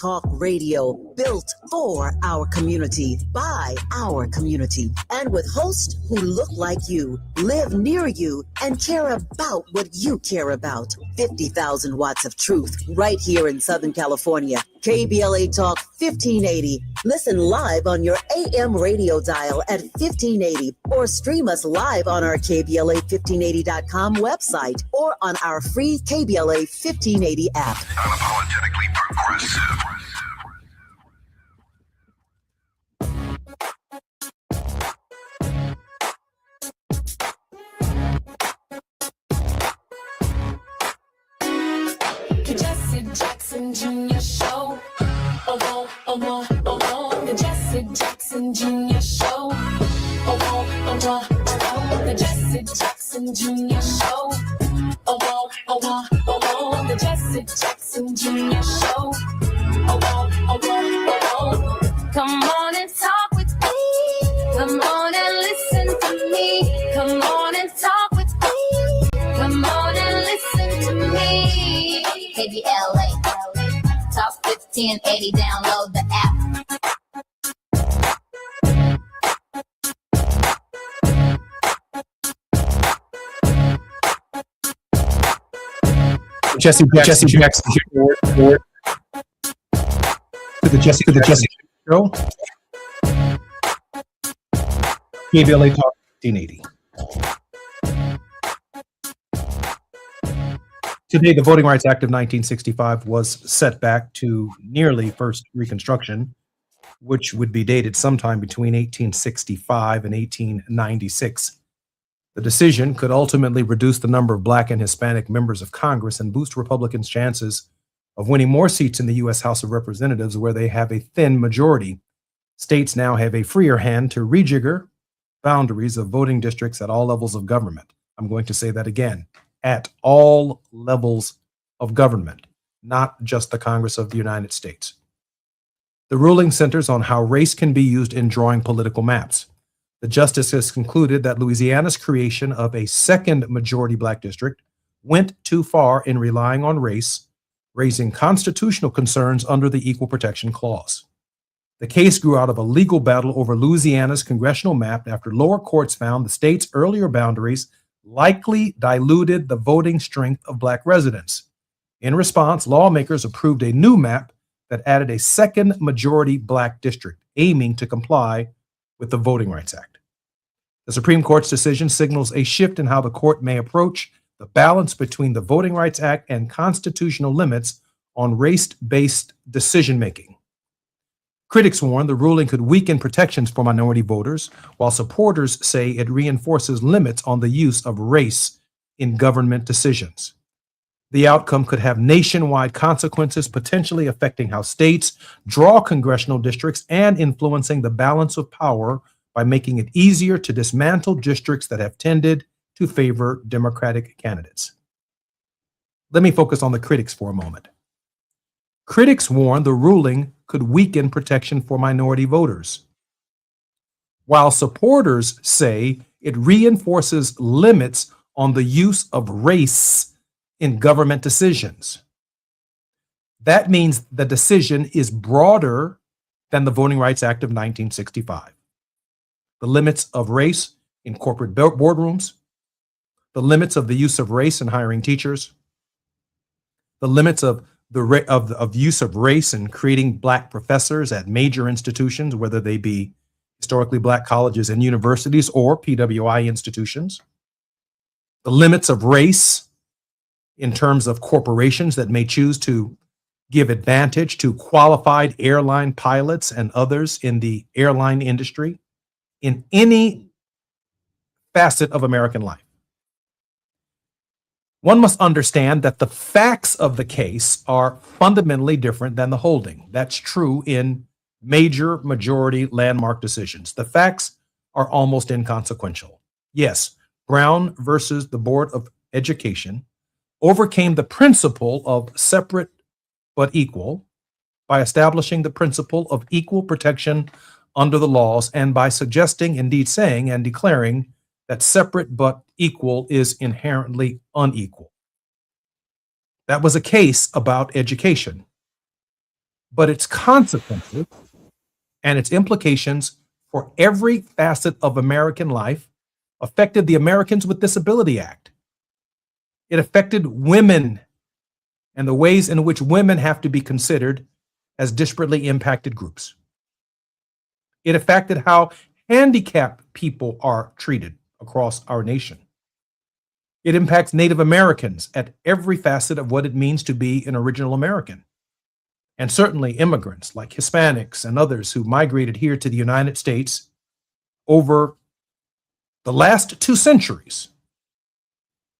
Talk Radio, built for our community, by our community, and with hosts who look like you, live near you, and care about what you care about. 50,000 watts of truth right here in Southern California. KBLA Talk 1580. Listen live on your AM radio dial at 1580, or stream us live on our KBLA1580.com website or on our free KBLA 1580 app. Unapologetically progressive. Jesse Jackson Jr. Show. The Jesse Jackson Jr. Show. The Jesse Jackson Jr. Show. The Jesse Jackson Jr. Show. Come on and talk with me. Come on and listen to me. Come on and talk with me. Come on and listen to me. KBLA Talk 1580. Download the app. Jesse Jackson to the Jesse Show. KBLA Talk 1580. Today, the Voting Rights Act of 1965 was set back to nearly first Reconstruction, which would be dated sometime between 1865 and 1896. The decision could ultimately reduce the number of Black and Hispanic members of Congress and boost Republicans' chances of winning more seats in the U.S. House of Representatives, where they have a thin majority. States now have a freer hand to rejigger boundaries of voting districts at all levels of government. I'm going to say that again, at all levels of government, not just the Congress of the United States. The ruling centers on how race can be used in drawing political maps. The justice has concluded that Louisiana's creation of a second majority Black district went too far in relying on race, raising constitutional concerns under the Equal Protection Clause. The case grew out of a legal battle over Louisiana's congressional map after lower courts found the state's earlier boundaries likely diluted the voting strength of Black residents. In response, lawmakers approved a new map that added a second majority Black district, aiming to comply with the Voting Rights Act. The Supreme Court's decision signals a shift in how the court may approach the balance between the Voting Rights Act and constitutional limits on race-based decision-making. Critics warn the ruling could weaken protections for minority voters, while supporters say it reinforces limits on the use of race in government decisions. The outcome could have nationwide consequences, potentially affecting how states draw congressional districts and influencing the balance of power by making it easier to dismantle districts that have tended to favor Democratic candidates. Let me focus on the critics for a moment. Critics warn the ruling could weaken protection for minority voters, while supporters say it reinforces limits on the use of race in government decisions. That means the decision is broader than the Voting Rights Act of 1965. The limits of race in corporate boardrooms, the limits of the use of race in hiring teachers, the limits of the use of race in creating Black professors at major institutions, whether they be historically Black colleges and universities or PWI institutions, the limits of race in terms of corporations that may choose to give advantage to qualified airline pilots and others in the airline industry in any facet of American life. One must understand that the facts of the case are fundamentally different than the holding. That's true in major majority landmark decisions. The facts are almost inconsequential. Yes, Brown versus the Board of Education overcame the principle of separate but equal by establishing the principle of equal protection under the laws and by suggesting, indeed saying and declaring that separate but equal is inherently unequal. That was a case about education, but its consequences and its implications for every facet of American life affected the Americans with Disability Act. It affected women and the ways in which women have to be considered as disparately impacted groups. It affected how handicapped people are treated across our nation. It impacts Native Americans at every facet of what it means to be an original American. And certainly immigrants like Hispanics and others who migrated here to the United States over the last 2 centuries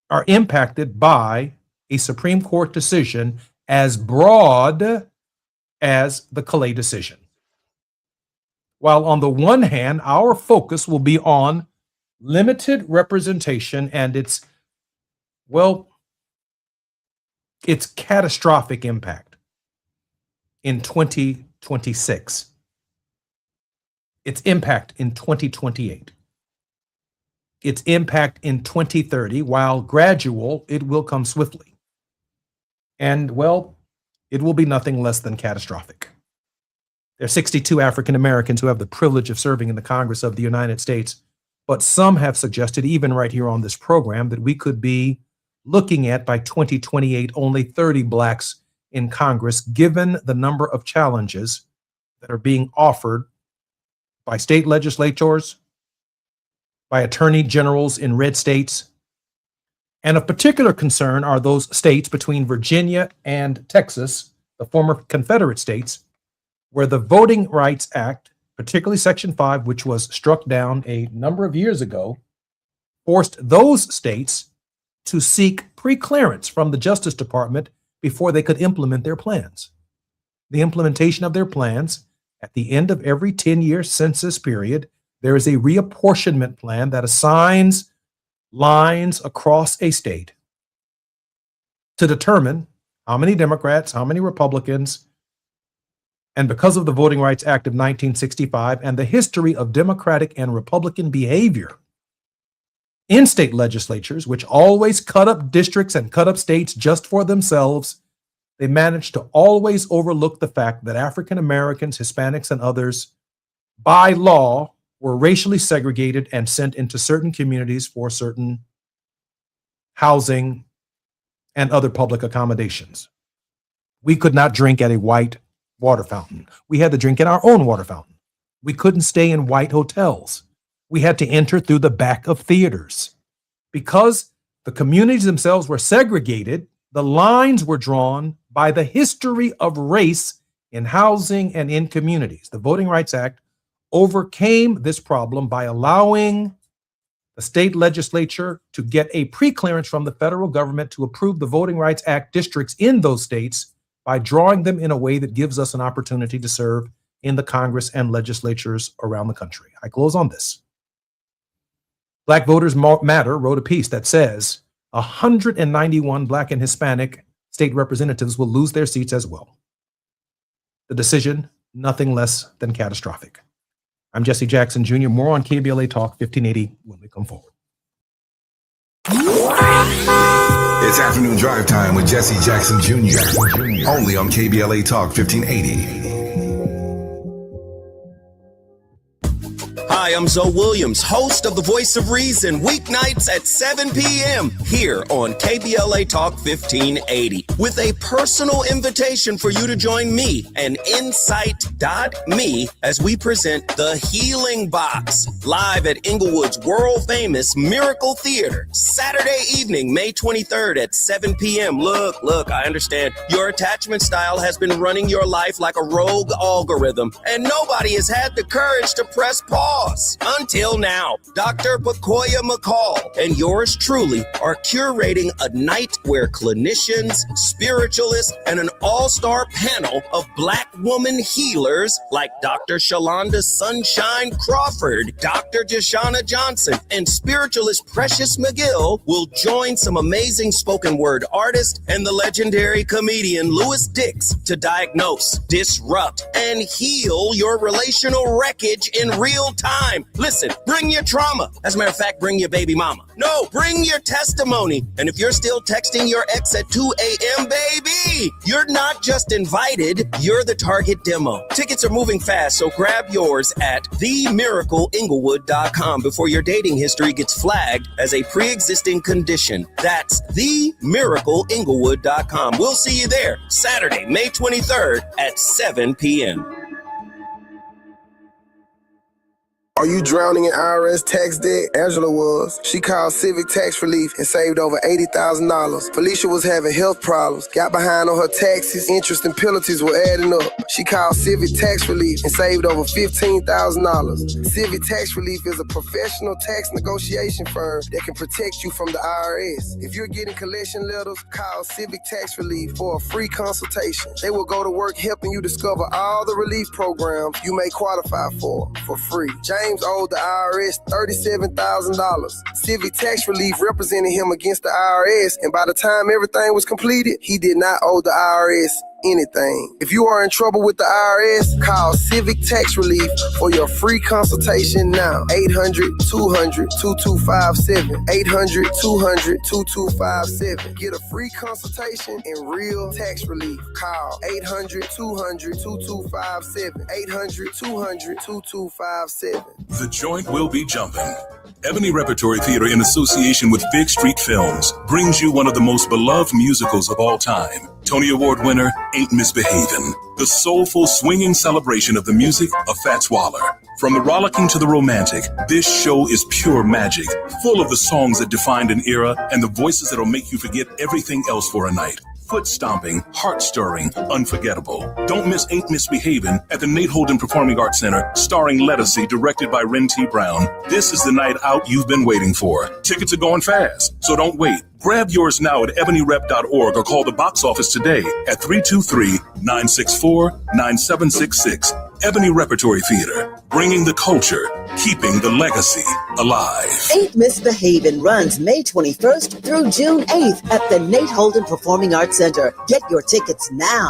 are impacted by a Supreme Court decision as broad as the Calais decision. While on the one hand, our focus will be on limited representation and its catastrophic impact in 2026, its impact in 2028, its impact in 2030, while gradual, it will come swiftly. And it will be nothing less than catastrophic. There are 62 African Americans who have the privilege of serving in the Congress of the United States, but some have suggested, even right here on this program, that we could be looking at by 2028 only 30 Blacks in Congress, given the number of challenges that are being offered by state legislators, by attorney generals in red states. And of particular concern are those states between Virginia and Texas, the former Confederate states, where the Voting Rights Act, particularly Section 5, which was struck down a number of years ago, forced those states to seek pre-clearance from the Justice Department before they could implement their plans. The implementation of their plans, at the end of every 10-year census period, there is a reapportionment plan that assigns lines across a state to determine how many Democrats, how many Republicans. And because of the Voting Rights Act of 1965 and the history of Democratic and Republican behavior in state legislatures, which always cut up districts and cut up states just for themselves, they managed to always overlook the fact that African Americans, Hispanics, and others, by law, were racially segregated and sent into certain communities for certain housing and other public accommodations. We could not drink at a white water fountain. We had to drink in our own water fountain. We couldn't stay in white hotels. We had to enter through the back of theaters. Because The communities themselves were segregated. The lines were drawn by the history of race in housing and in communities. The Voting Rights Act overcame this problem by allowing the state legislature to get a pre-clearance from the federal government to approve the Voting Rights Act districts in those states by drawing them in a way that gives us an opportunity to serve in the Congress and legislatures around the country. I close on this. Black Voters Matter wrote a piece that says 191 Black and Hispanic state representatives will lose their seats as well. The decision, nothing less than catastrophic. I'm Jesse Jackson Jr. More on KBLA Talk 1580 when we come forward. It's afternoon drive time with Jesse Jackson Jr. Only on KBLA Talk 1580. Hi, I'm Zoe Williams, host of The Voice of Reason, weeknights at 7 p.m. here on KBLA Talk 1580, with a personal invitation for you to join me and Insight.me as we present The Healing Box, live at Inglewood's world-famous Miracle Theater, Saturday evening, May 23rd at 7 p.m. Look, I understand your attachment style has been running your life like a rogue algorithm, and nobody has had the courage to press pause. Until now, Dr. Pakoya McCall and yours truly are curating a night where clinicians, spiritualists, and an all-star panel of Black woman healers like Dr. Shalonda Sunshine Crawford, Dr. Jashana Johnson, and spiritualist Precious McGill will join some amazing spoken word artists and the legendary comedian Louis Dix to diagnose, disrupt, and heal your relational wreckage in real time. Listen, bring your trauma. As a matter of fact, bring your baby mama. No, bring your testimony. And if you're still texting your ex at 2 a.m., baby, you're not just invited, you're the target demo. Tickets are moving fast, so grab yours at themiracleinglewood.com before your dating history gets flagged as a pre-existing condition. That's themiracleinglewood.com. We'll see you there Saturday, May 23rd at 7 p.m. Are you drowning in IRS tax debt? Angela was. She called Civic Tax Relief and saved over $80,000. Felicia was having health problems, got behind on her taxes, interest and penalties were adding up. She called Civic Tax Relief and saved over $15,000. Civic Tax Relief is a professional tax negotiation firm that can protect you from the IRS. If you're getting collection letters, call Civic Tax Relief for a free consultation. They will go to work helping you discover all the relief programs you may qualify for free. James owed the IRS $37,000. Civic Tax Relief represented him against the IRS, and by the time everything was completed, he did not owe the IRS anything. If you are in trouble with the IRS, call Civic Tax Relief for your free consultation now. 800-200-2257. 800-200-2257. Get a free consultation and real tax relief. Call 800-200-2257. 800-200-2257. The joint will be jumping. Ebony Repertory Theater, in association with Big Street Films, brings you one of the most beloved musicals of all time. Tony Award winner, Ain't Misbehavin'. The soulful, swinging celebration of the music of Fats Waller. From the rollicking to the romantic, this show is pure magic, full of the songs that defined an era and the voices that'll make you forget everything else for a night. Foot-stomping, heart-stirring, unforgettable. Don't miss Ain't Misbehavin' at the Nate Holden Performing Arts Center, starring Lettucey, directed by Ren T. Brown. This is the night out you've been waiting for. Tickets are going fast, so don't wait. Grab yours now at ebonyrep.org or call the box office today at 323-964-9766. Ebony Repertory Theater, bringing the culture, keeping the legacy alive. Ain't Misbehavin' runs May 21st through June 8th at the Nate Holden Performing Arts Center. Get your tickets now.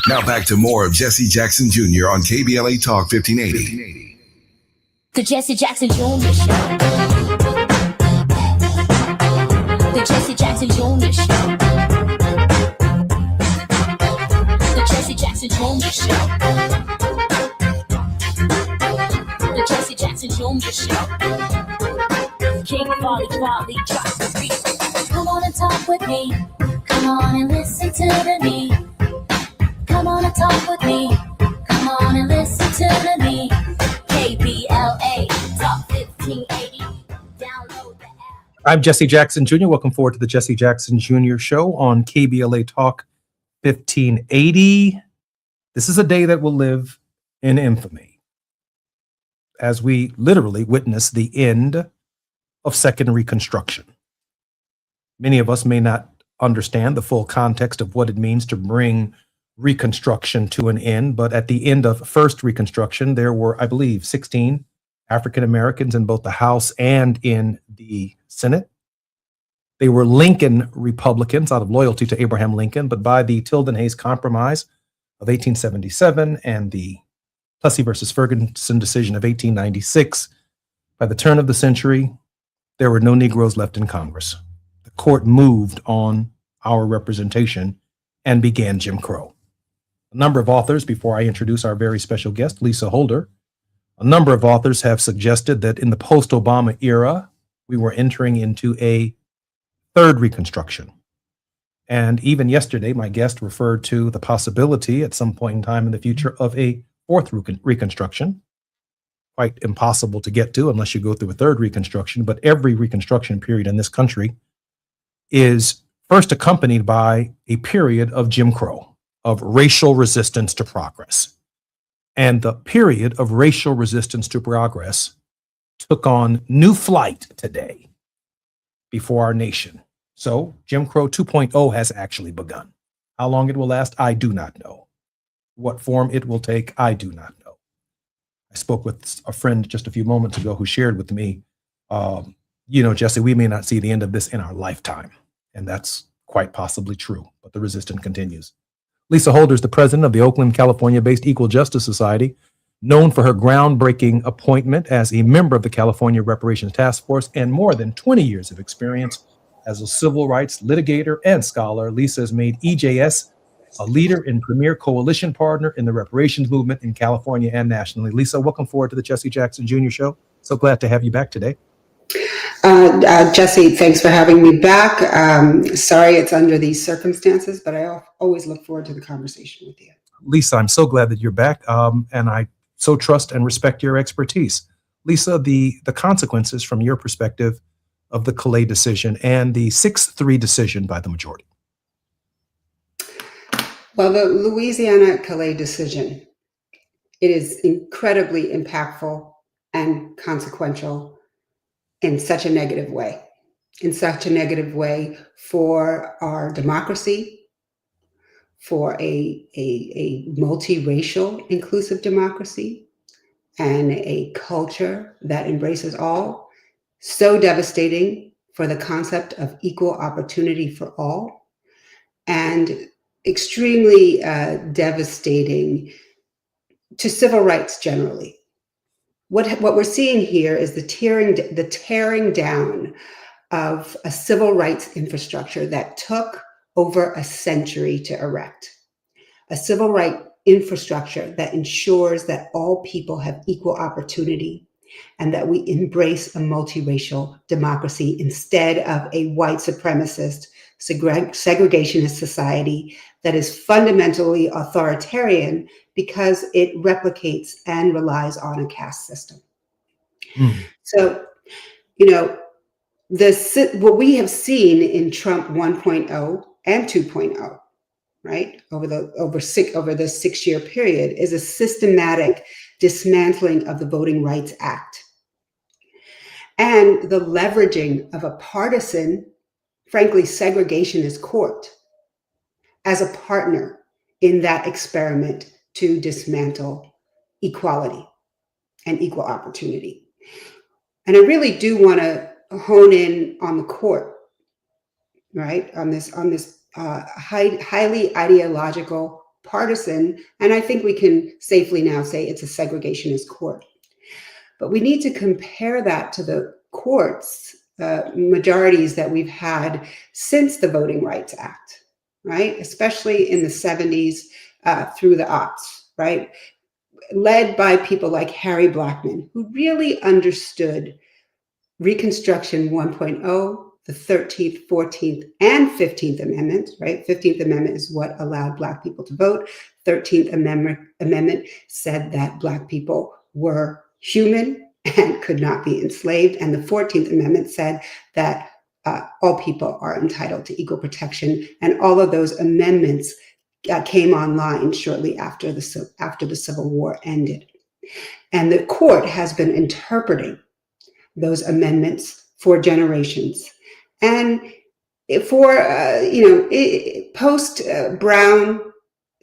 Now back to more of Jesse Jackson Jr. on KBLA Talk 1580. The Jesse Jackson Jr. Show. The Jesse Jackson Jr. Show. The Jesse Jackson Jr. Show. The Jesse Jackson Jr. Show. King Volley, drop the beat. Come on and talk with me. Come on and listen to me. Come on and talk with me. Come on and listen to me. KBLA Talk 1580. Download the app. I'm Jesse Jackson Jr. Welcome forward to the Jesse Jackson Jr. Show on KBLA Talk 1580. This is a day that will live in infamy as we literally witness the end of Second Reconstruction. Many of us may not understand the full context of what it means to bring Reconstruction to an end, but at the end of First Reconstruction, there were, I believe, 16 African Americans in both the House and in the Senate. They were Lincoln Republicans out of loyalty to Abraham Lincoln, but by the Tilden-Hayes Compromise of 1877 and the Plessy versus Ferguson decision of 1896, by the turn of the century, there were no Negroes left in Congress. The court moved on our representation and began Jim Crow. A number of authors, before I introduce our very special guest, Lisa Holder, a number of authors have suggested that in the post-Obama era, we were entering into a third Reconstruction. And even yesterday, my guest referred to the possibility at some point in time in the future of a fourth Reconstruction. Quite impossible to get to unless you go through a third Reconstruction, but every Reconstruction period in this country is first accompanied by a period of Jim Crow, of racial resistance to progress. And the period of racial resistance to progress took on new flight today before our nation. So Jim Crow 2.0 has actually begun. How long it will last, I do not know. What form it will take, I do not know. I spoke with a friend just a few moments ago who shared with me, Jesse, we may not see the end of this in our lifetime. And that's quite possibly true, but the resistance continues. Lisa Holder is the president of the Oakland, California-based Equal Justice Society, known for her groundbreaking appointment as a member of the California Reparations Task Force and more than 20 years of experience as a civil rights litigator and scholar. Lisa has made EJS a leader and premier coalition partner in the reparations movement in California and nationally. Lisa, welcome forward to the Jesse Jackson Jr. Show. So glad to have you back today. Jesse, thanks for having me back. Sorry it's under these circumstances, but I always look forward to the conversation with you. Lisa, I'm so glad that you're back, and I so trust and respect your expertise. Lisa, the consequences from your perspective of the Calais decision and the 6-3 decision by the majority. Well, the Louisiana Calais decision, it is incredibly impactful and consequential in such a negative way for our democracy, for a multiracial, inclusive democracy, and a culture that embraces all. So devastating for the concept of equal opportunity for all, and extremely devastating to civil rights generally. What we're seeing here is the tearing down of a civil rights infrastructure that took over a century to erect. A civil rights infrastructure that ensures that all people have equal opportunity and that we embrace a multiracial democracy instead of a white supremacist, segregationist society that is fundamentally authoritarian because it replicates and relies on a caste system. So, what we have seen in Trump 1.0 and 2.0, right, over the 6-year period, is a systematic dismantling of the Voting Rights Act and the leveraging of a partisan, frankly, segregationist court as a partner in that experiment to dismantle equality and equal opportunity. And I really do want to hone in on the court, right, on this highly ideological, partisan, and I think we can safely now say it's a segregationist court. But we need to compare that to the courts, majorities that we've had since the Voting Rights Act, right? Especially in the 70s through the aughts, right? Led by people like Harry Blackmun, who really understood Reconstruction 1.0, the 13th, 14th, and 15th Amendment, right? 15th Amendment is what allowed Black people to vote. 13th Amendment said that Black people were human and could not be enslaved. And the 14th Amendment said that all people are entitled to equal protection. And all of those amendments came online shortly after the Civil War ended. And the court has been interpreting those amendments for generations. And for, post Brown,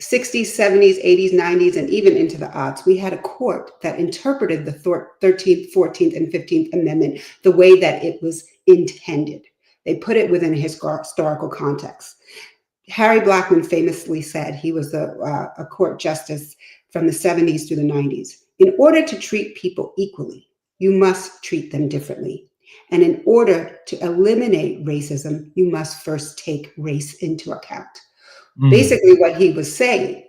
60s, 70s, 80s, 90s, and even into the aughts, we had a court that interpreted the 13th, 14th, and 15th Amendment the way that it was intended. They put it within a historical context. Harry Blackmun famously said, he was a court justice from the 70s through the 90s, in order to treat people equally, you must treat them differently. And in order to eliminate racism, you must first take race into account. Basically, what he was saying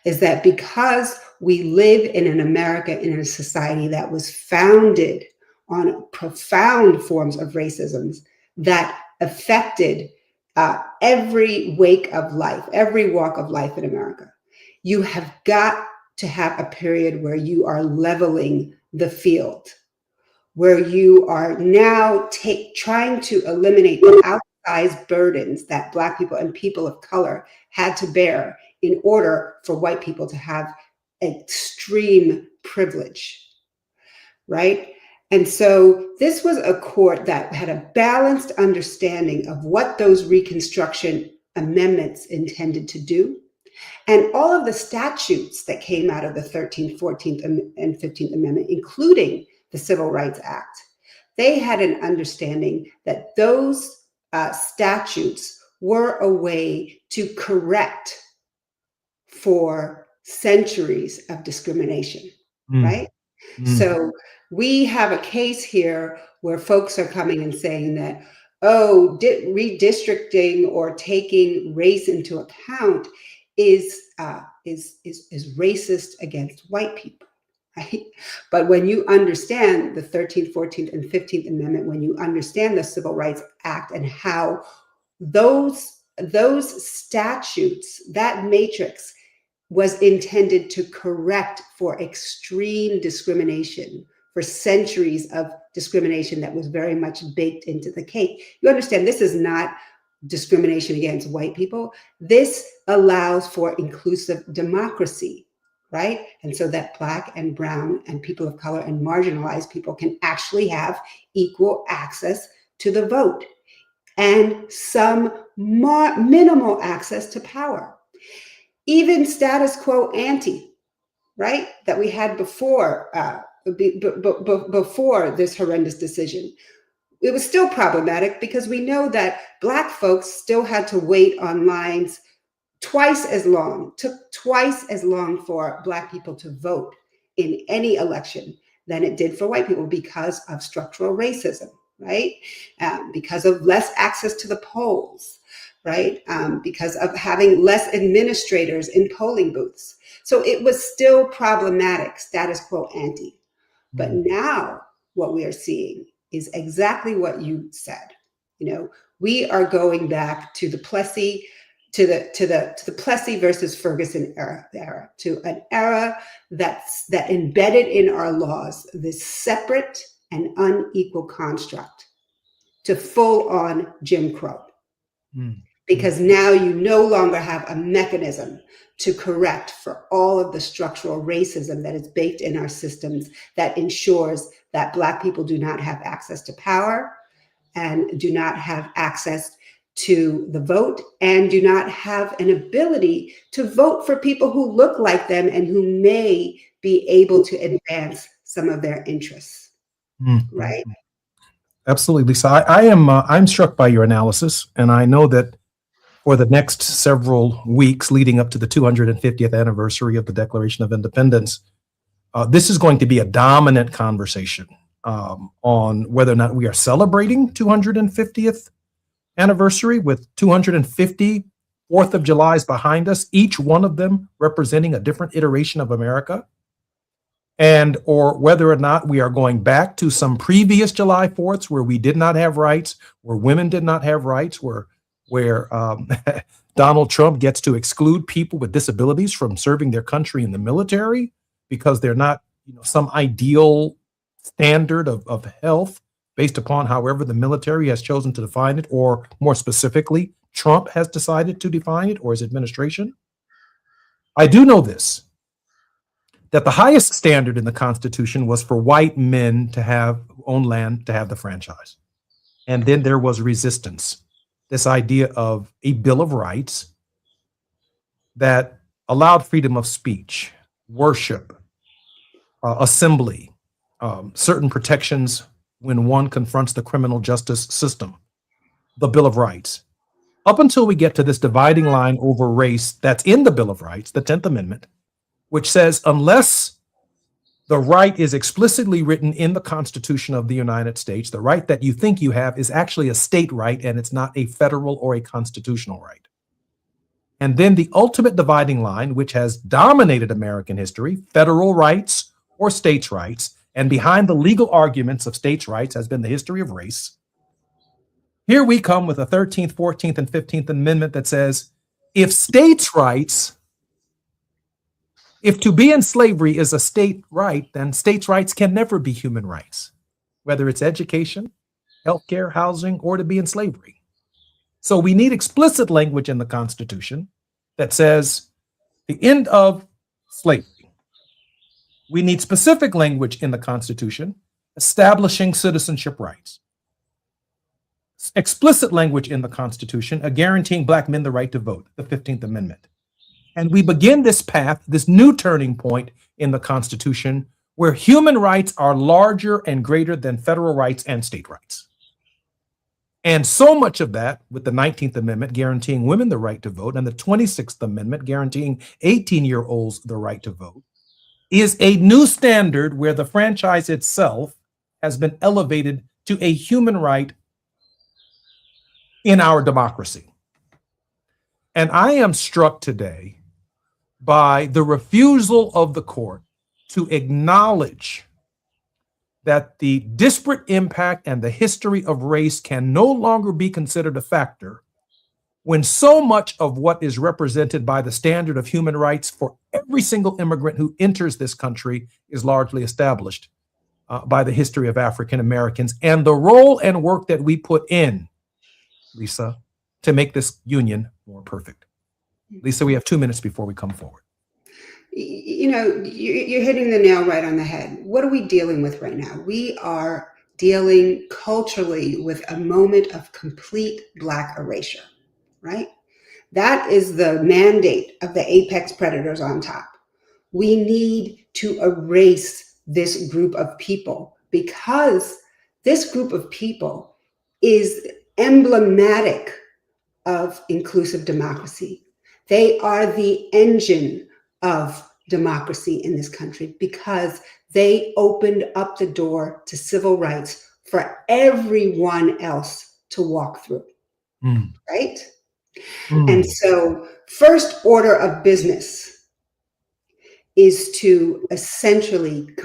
is that because we live in an America, in a society that was founded on profound forms of racism that affected every wake of life, every walk of life in America, you have got to have a period where you are leveling the field, where you are now trying to eliminate the outsized burdens that Black people and people of color had to bear in order for white people to have extreme privilege, right? And so this was a court that had a balanced understanding of what those Reconstruction amendments intended to do. And all of the statutes that came out of the 13th, 14th, and 15th Amendment, including the Civil Rights Act, they had an understanding that those statutes were a way to correct for centuries of discrimination, right? So we have a case here where folks are coming and saying that, oh, redistricting or taking race into account is racist against white people, right? But when you understand the 13th, 14th, and 15th Amendment, when you understand the Civil Rights Act and how those statutes, that matrix was intended to correct for extreme discrimination, for centuries of discrimination that was very much baked into the cake. You understand this is not discrimination against white people. This allows for inclusive democracy, right? And so that Black and brown and people of color and marginalized people can actually have equal access to the vote and some minimal access to power. Even status quo ante, right? That we had before this horrendous decision. It was still problematic because we know that Black folks still had to wait on lines twice as long, took twice as long for Black people to vote in any election than it did for white people because of structural racism, right? Because of less access to the polls, right? Because of having less administrators in polling booths. So it was still problematic, status quo ante. But now what we are seeing is exactly what you said. You know, we are going back to the Plessy, to the Plessy versus Ferguson era, to an era that embedded in our laws this separate and unequal construct to full on Jim Crow. Because now you no longer have a mechanism to correct for all of the structural racism that is baked in our systems that ensures that Black people do not have access to power and do not have access to the vote and do not have an ability to vote for people who look like them and who may be able to advance some of their interests, right? Absolutely, Lisa. I'm struck by your analysis, and I know that for the next several weeks leading up to the 250th anniversary of the Declaration of Independence, this is going to be a dominant conversation on whether or not we are celebrating 250th anniversary with 250 4th of Julys behind us, each one of them representing a different iteration of America, and or whether or not we are going back to some previous July 4ths where we did not have rights, where women did not have rights, where Donald Trump gets to exclude people with disabilities from serving their country in the military because they're not, some ideal standard of health based upon however the military has chosen to define it, or more specifically, Trump has decided to define it, or his administration. I do know this, that the highest standard in the Constitution was for white men to own land, to have the franchise. And then there was resistance, this idea of a Bill of Rights that allowed freedom of speech, worship, assembly, certain protections when one confronts the criminal justice system, the Bill of Rights. Up until we get to this dividing line over race that's in the Bill of Rights, the 10th Amendment, which says unless the right is explicitly written in the Constitution of the United States, the right that you think you have is actually a state right, and it's not a federal or a constitutional right. And then the ultimate dividing line, which has dominated American history, federal rights or states' rights, and behind the legal arguments of states' rights has been the history of race. Here we come with the 13th, 14th, and 15th Amendment that says, if states' rights, if to be in slavery is a state right, then states' rights can never be human rights, whether it's education, healthcare, housing, or to be in slavery. So we need explicit language in the Constitution that says the end of slavery. We need specific language in the Constitution establishing citizenship rights. Explicit language in the Constitution guaranteeing Black men the right to vote, the 15th Amendment. And we begin this path, this new turning point in the Constitution, where human rights are larger and greater than federal rights and state rights. And so much of that, with the 19th Amendment guaranteeing women the right to vote and the 26th Amendment guaranteeing 18-year-olds the right to vote, is a new standard where the franchise itself has been elevated to a human right in our democracy. And I am struck today by the refusal of the court to acknowledge that the disparate impact and the history of race can no longer be considered a factor when so much of what is represented by the standard of human rights for every single immigrant who enters this country is largely established by the history of African Americans and the role and work that we put in, Lisa, to make this union more perfect. Lisa, we have 2 minutes before we come forward. You know, you're hitting the nail right on the head. What are we dealing with right now? We are dealing culturally with a moment of complete Black erasure, right? That is the mandate of the apex predators on top. We need to erase this group of people because this group of people is emblematic of inclusive democracy. They are the engine of democracy in this country because they opened up the door to civil rights for everyone else to walk through, right? And so first order of business is to essentially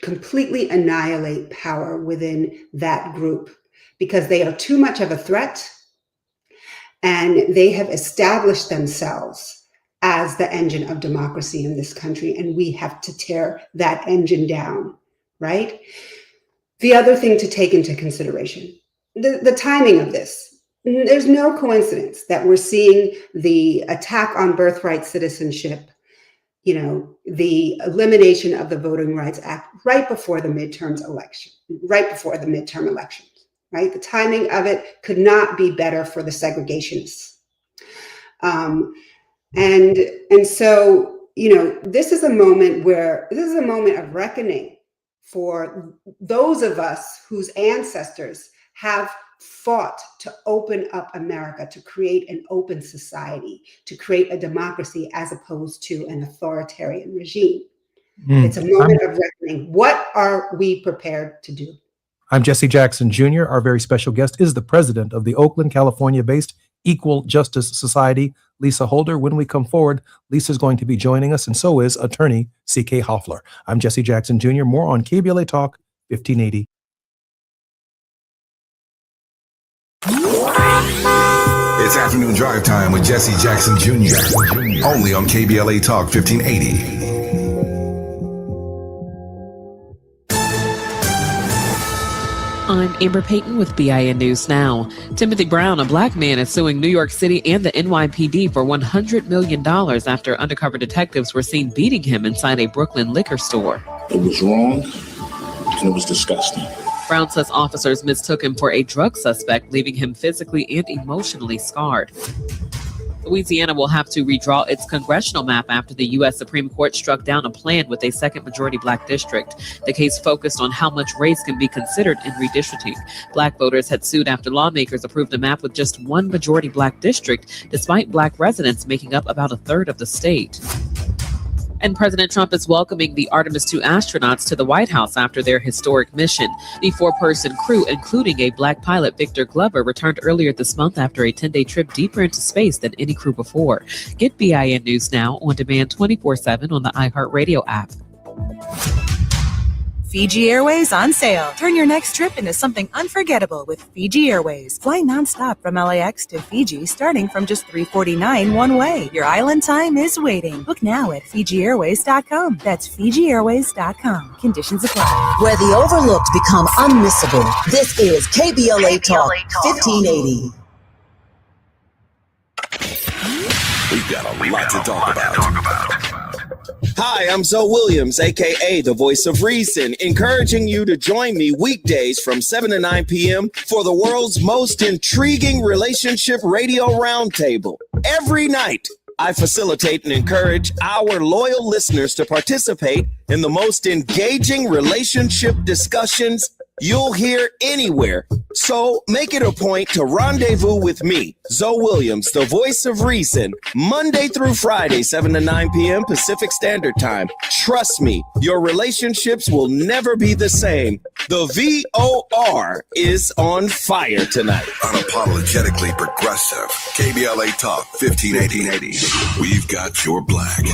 completely annihilate power within that group because they are too much of a threat and they have established themselves as the engine of democracy in this country, and we have to tear that engine down, right? The other thing to take into consideration, the timing of this. There's no coincidence that we're seeing the attack on birthright citizenship, you know, the elimination of the Voting Rights Act right before the midterm elections, right? The timing of it could not be better for the segregationists. And so, you know, this is a moment of reckoning for those of us whose ancestors have fought to open up America, to create an open society, to create a democracy as opposed to an authoritarian regime. It's a moment of reckoning. What are we prepared to do? I'm Jesse Jackson Jr. Our very special guest is the president of the Oakland, California-based Equal Justice Society, Lisa Holder. When we come forward, Lisa's going to be joining us, and so is attorney C.K. Hoffler. I'm Jesse Jackson Jr. More on KBLA Talk 1580. It's afternoon drive time with Jesse Jackson Jr. Only on KBLA Talk 1580. I'm Amber Payton with BIN News Now. Timothy Brown, a black man, is suing New York City and the NYPD for $100 million after undercover detectives were seen beating him inside a Brooklyn liquor store. It was wrong, and it was disgusting. Brown says officers mistook him for a drug suspect, leaving him physically and emotionally scarred. Louisiana will have to redraw its congressional map after the U.S. Supreme Court struck down a plan with a second majority black district. The case focused on how much race can be considered in redistricting. Black voters had sued after lawmakers approved a map with just one majority black district, despite black residents making up about a third of the state. And President Trump is welcoming the Artemis II astronauts to the White House after their historic mission. The four-person crew, including a black pilot, Victor Glover, returned earlier this month after a 10-day trip deeper into space than any crew before. Get BIN News Now on demand 24/7 on the iHeartRadio app. Fiji Airways on sale. Turn your next trip into something unforgettable with Fiji Airways. Fly nonstop from LAX to Fiji starting from just $349 one way. Your island time is waiting. Book now at FijiAirways.com. That's FijiAirways.com. Conditions apply. Where the overlooked become unmissable. This is KBLA Talk 1580. We've got a lot to talk about. Hi, I'm Zoe Williams, aka the Voice of Reason, encouraging you to join me weekdays from 7 to 9 p.m. for the world's most intriguing relationship radio roundtable. Every night, I facilitate and encourage our loyal listeners to participate in the most engaging relationship discussions you'll hear anywhere. So make it a point to rendezvous with me, Zoe Williams, the Voice of Reason, Monday through Friday, 7 to 9 p.m. Pacific Standard Time. Trust me, your relationships will never be the same. The VOR is on fire tonight. Unapologetically progressive. KBLA Talk 1580. We've got your black.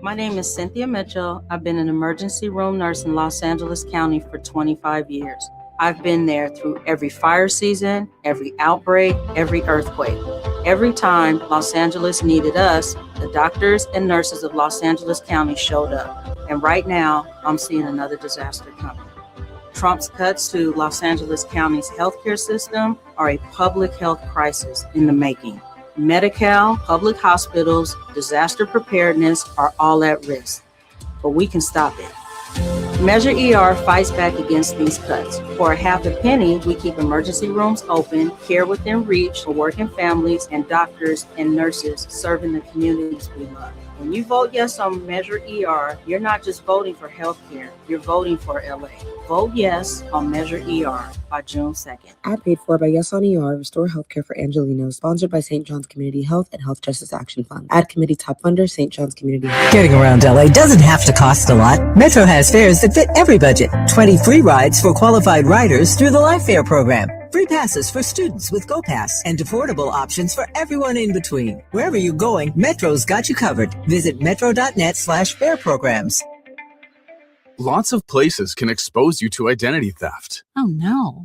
My name is Cynthia Mitchell. I've been an emergency room nurse in Los Angeles County for 25 years. I've been there through every fire season, every outbreak, every earthquake. Every time Los Angeles needed us, the doctors and nurses of Los Angeles County showed up. And right now, I'm seeing another disaster coming. Trump's cuts to Los Angeles County's healthcare system are a public health crisis in the making. Medi-Cal, public hospitals, disaster preparedness are all at risk, but we can stop it. Measure ER fights back against these cuts. For a half a penny, we keep emergency rooms open, care within reach for working families, and doctors and nurses serving the communities we love. When you vote yes on Measure ER, you're not just voting for healthcare, you're voting for LA. Vote yes on Measure ER by June 2nd. Ad paid for by Yes on ER, Restore Healthcare for Angelinos, sponsored by St. John's Community Health and Health Justice Action Fund. Ad committee top funder, St. John's Community Health. Getting around LA doesn't have to cost a lot. Metro has fares that fit every budget. 20 free rides for qualified riders through the Life Fare program. Free passes for students with GoPass and affordable options for everyone in between. Wherever you're going, Metro's got you covered. Visit metro.net/fare programs. Lots of places can expose you to identity theft. Oh no.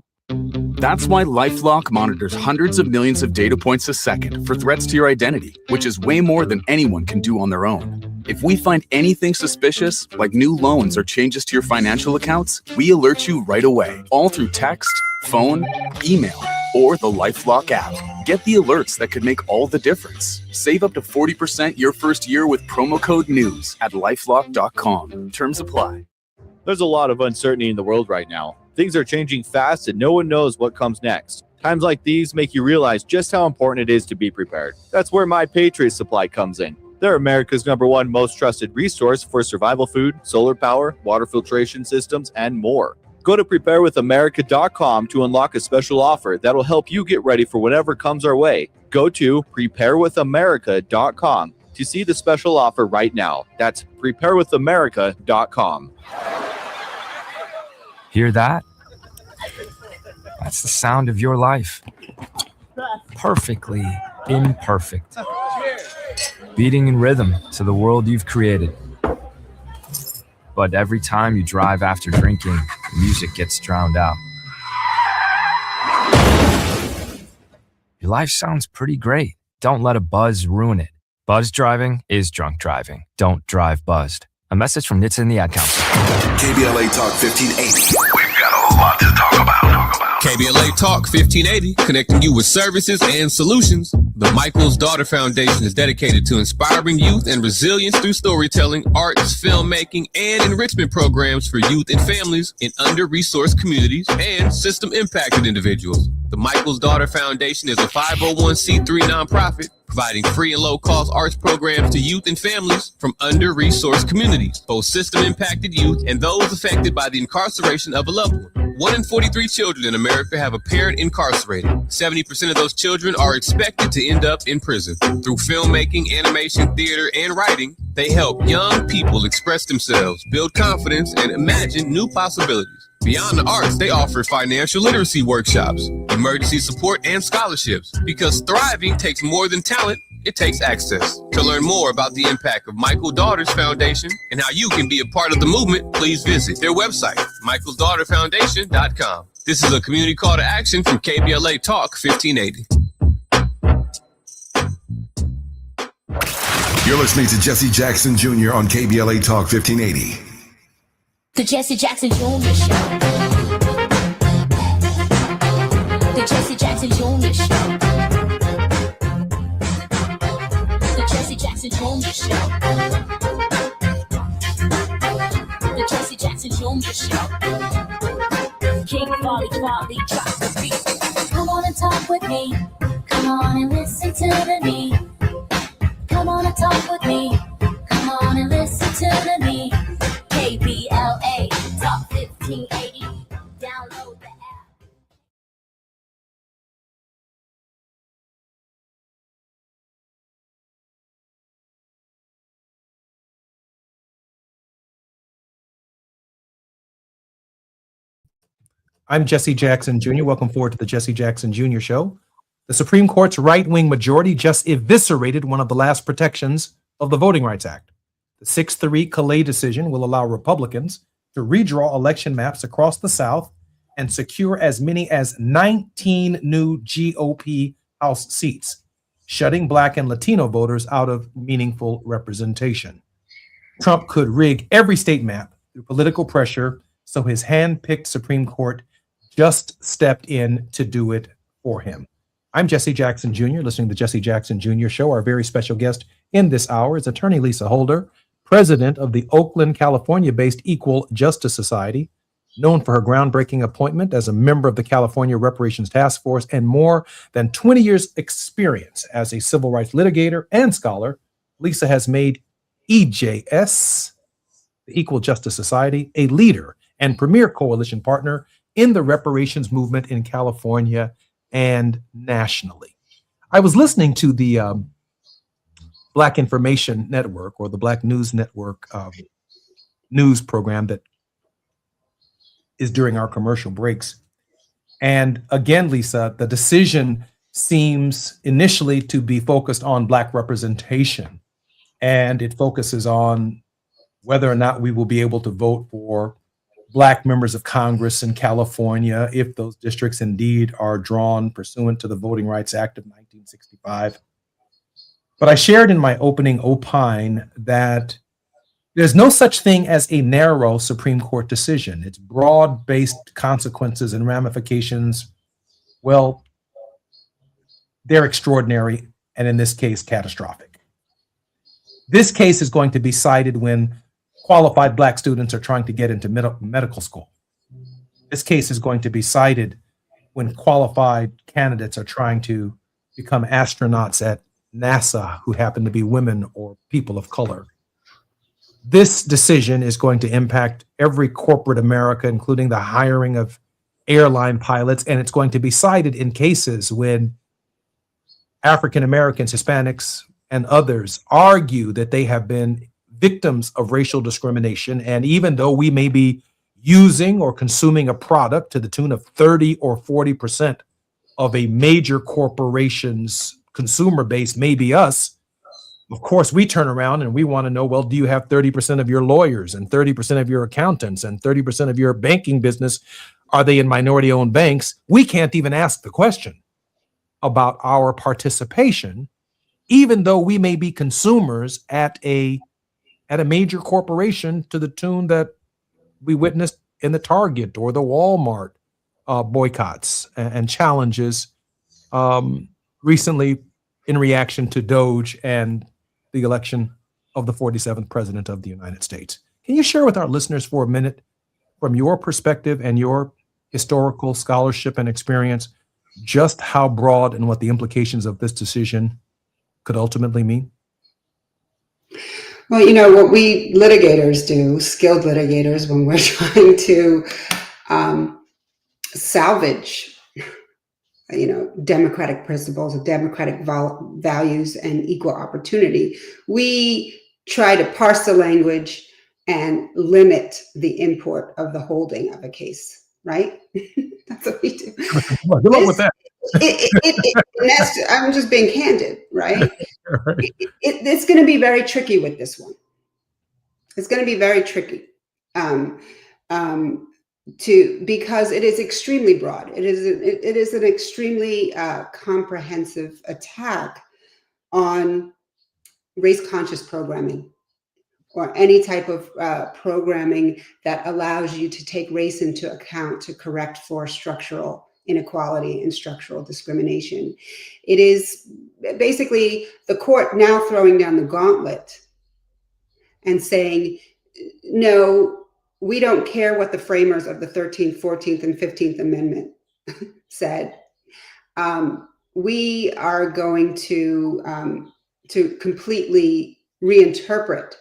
That's why LifeLock monitors hundreds of millions of data points a second for threats to your identity, which is way more than anyone can do on their own. If we find anything suspicious, like new loans or changes to your financial accounts, we alert you right away, all through text, phone, email, or the LifeLock app. Get the alerts that could make all the difference. Save up to 40% your first year with promo code NEWS at LifeLock.com. Terms apply. There's a lot of uncertainty in the world right now. Things are changing fast and no one knows what comes next. Times like these make you realize just how important it is to be prepared. That's where My Patriot Supply comes in. They're America's #1 most trusted resource for survival food, solar power, water filtration systems, and more. Go to preparewithamerica.com to unlock a special offer that'll help you get ready for whatever comes our way. Go to preparewithamerica.com to see the special offer right now. That's preparewithamerica.com. Hear that? That's the sound of your life. Perfectly imperfect. Beating in rhythm to the world you've created. But every time you drive after drinking, music gets drowned out. Your life sounds pretty great. Don't let a buzz ruin it. Buzz driving is drunk driving. Don't drive buzzed. A message from NHTSA and the Ad Council. KBLA Talk 1580. We've got a lot to talk about. KBLA Talk 1580, connecting you with services and solutions. The Michael's Daughter Foundation is dedicated to inspiring youth and resilience through storytelling, arts, filmmaking, and enrichment programs for youth and families in under-resourced communities and system-impacted individuals. The Michael's Daughter Foundation is a 501c3 nonprofit providing free and low-cost arts programs to youth and families from under-resourced communities, both system-impacted youth and those affected by the incarceration of a loved one. 1 in 43 children in America have a parent incarcerated. 70% of those children are expected to end up in prison. Through filmmaking, animation, theater, and writing, they help young people express themselves, build confidence, and imagine new possibilities. Beyond the arts, they offer financial literacy workshops, emergency support, and scholarships. Because thriving takes more than talent, it takes access. To learn more about the impact of Michael Daughters Foundation and how you can be a part of the movement, please visit their website, michaelsdaughterfoundation.com. This is a community call to action from KBLA Talk 1580. You're listening to Jesse Jackson Jr. on KBLA Talk 1580. The Jesse Jackson Jr. Show. The Jesse Jackson Jr. Show. The Jesse Jackson Jr. Show. The Jesse Jackson Jr. Show. King Volley, drop the beat. Come on and talk with me. Come on and listen to me. Come on and talk with me. Come on and listen to me. KBLA Talk 1580. Download the app. I'm Jesse Jackson Jr. Welcome forward to the Jesse Jackson Jr. Show. The Supreme Court's right-wing majority just eviscerated one of the last protections of the Voting Rights Act. The 6-3 Calais decision will allow Republicans to redraw election maps across the South and secure as many as 19 new GOP House seats, shutting Black and Latino voters out of meaningful representation. Trump could rig every state map through political pressure, so his hand-picked Supreme Court just stepped in to do it for him. I'm Jesse Jackson Jr., listening to the Jesse Jackson Jr. Show. Our very special guest in this hour is attorney Lisa Holder, president of the Oakland, California-based Equal Justice Society, known for her groundbreaking appointment as a member of the California Reparations Task Force and more than 20 years' experience as a civil rights litigator and scholar. Lisa has made EJS, the Equal Justice Society, a leader and premier coalition partner in the reparations movement in California and nationally. I was listening to the Black Information Network, or the Black News Network news program that is during our commercial breaks. And again, Lisa, the decision seems initially to be focused on Black representation, and it focuses on whether or not we will be able to vote for Black members of Congress in California if those districts indeed are drawn pursuant to the Voting Rights Act of 1965. But I shared in my opening opine that there's no such thing as a narrow Supreme Court decision. It's broad-based consequences and ramifications. Well, they're extraordinary, and in this case, catastrophic. This case is going to be cited when qualified Black students are trying to get into medical school. This case is going to be cited when qualified candidates are trying to become astronauts at NASA who happen to be women or people of color. This decision is going to impact every corporate America, including the hiring of airline pilots, and it's going to be cited in cases when African Americans, Hispanics, and others argue that they have been victims of racial discrimination. And even though we may be using or consuming a product to the tune of 30 or 40% of a major corporation's consumer base, maybe us, of course, we turn around and we want to know, well, do you have 30% of your lawyers and 30% of your accountants and 30% of your banking business? Are they in minority-owned banks? We can't even ask the question about our participation, even though we may be consumers at a at a major corporation to the tune that we witnessed in the Target or the Walmart boycotts and challenges recently in reaction to Doge and the election of the 47th president of the United States. Can you share with our listeners for a minute, from your perspective and your historical scholarship and experience, just how broad and what the implications of this decision could ultimately mean? Well, you know, what we litigators do, skilled litigators, when we're trying to salvage, you know, democratic principles, democratic values, and equal opportunity, we try to parse the language and limit the import of the holding of a case, right? That's what we do. Well, good luck with that. I'm just being candid, right? It's going to be very tricky with this one. It's going to be very tricky because it is extremely broad. It is an extremely comprehensive attack on race-conscious programming, or any type of programming that allows you to take race into account to correct for structural inequality and structural discrimination. It is basically the court now throwing down the gauntlet and saying, no, we don't care what the framers of the 13th, 14th, and 15th Amendment said. We are going to completely reinterpret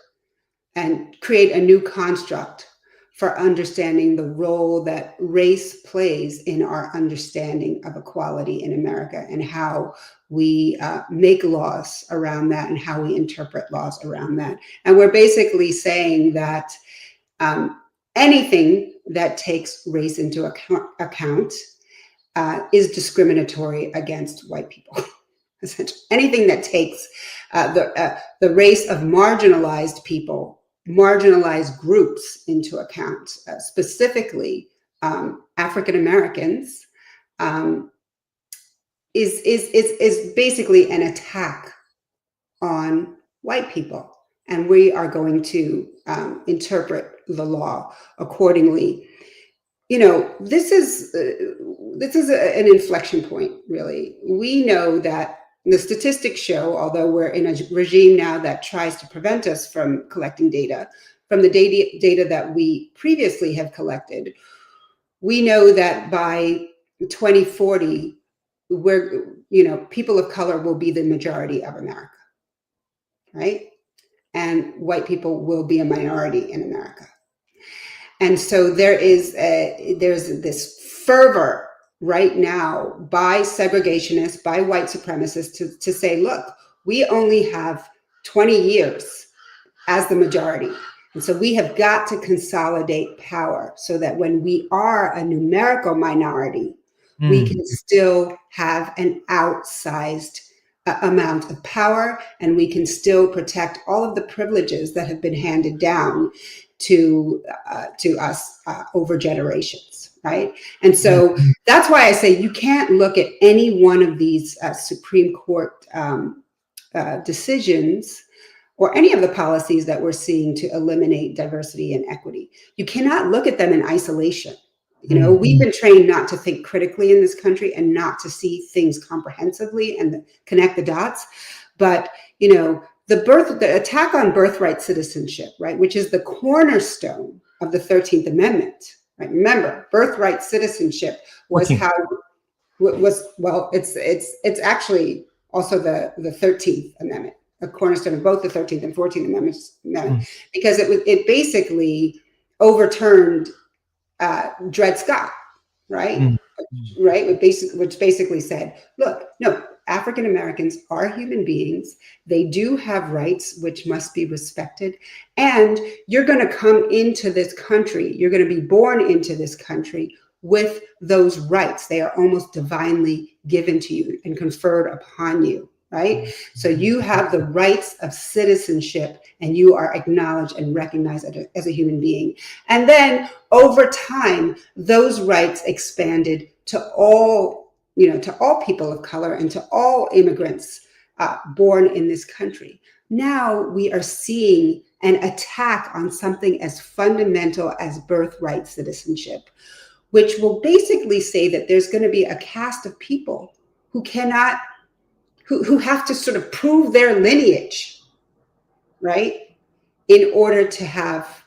and create a new construct for understanding the role that race plays in our understanding of equality in America, and how we make laws around that and how we interpret laws around that. And we're basically saying that anything that takes race into account is discriminatory against white people. Essentially, anything that takes the race of marginalized people, marginalized groups into account, specifically African Americans, is basically an attack on white people, and we are going to interpret the law accordingly. You know, this is an inflection point, really. We know that the statistics show, although we're in a regime now that tries to prevent us from collecting data, from the data that we previously have collected, we know that by 2040, people of color will be the majority of America, right? And white people will be a minority in America. And so there's this fervor right now by segregationists, by white supremacists to say, look, we only have 20 years as the majority. And so we have got to consolidate power so that when we are a numerical minority, we can still have an outsized amount of power, and we can still protect all of the privileges that have been handed down to us over generations, right? And so that's why I say you can't look at any one of these Supreme Court decisions or any of the policies that we're seeing to eliminate diversity and equity. You cannot look at them in isolation. You know, we've been trained not to think critically in this country and not to see things comprehensively and connect the dots. But, you know, the attack on birthright citizenship, right, which is the cornerstone of the 13th Amendment, right? Remember, birthright citizenship was it's actually also the 13th Amendment, a cornerstone of both the 13th and 14th Amendments, because it basically overturned Dred Scott, right? Right, which basically said, look, no, African Americans are human beings. They do have rights which must be respected. And you're going to come into this country, you're going to be born into this country with those rights. They are almost divinely given to you and conferred upon you, right? So you have the rights of citizenship, and you are acknowledged and recognized as a human being. And then over time, those rights expanded to all people of color and to all immigrants born in this country. Now we are seeing an attack on something as fundamental as birthright citizenship, which will basically say that there's going to be a caste of people who have to sort of prove their lineage, right, in order to have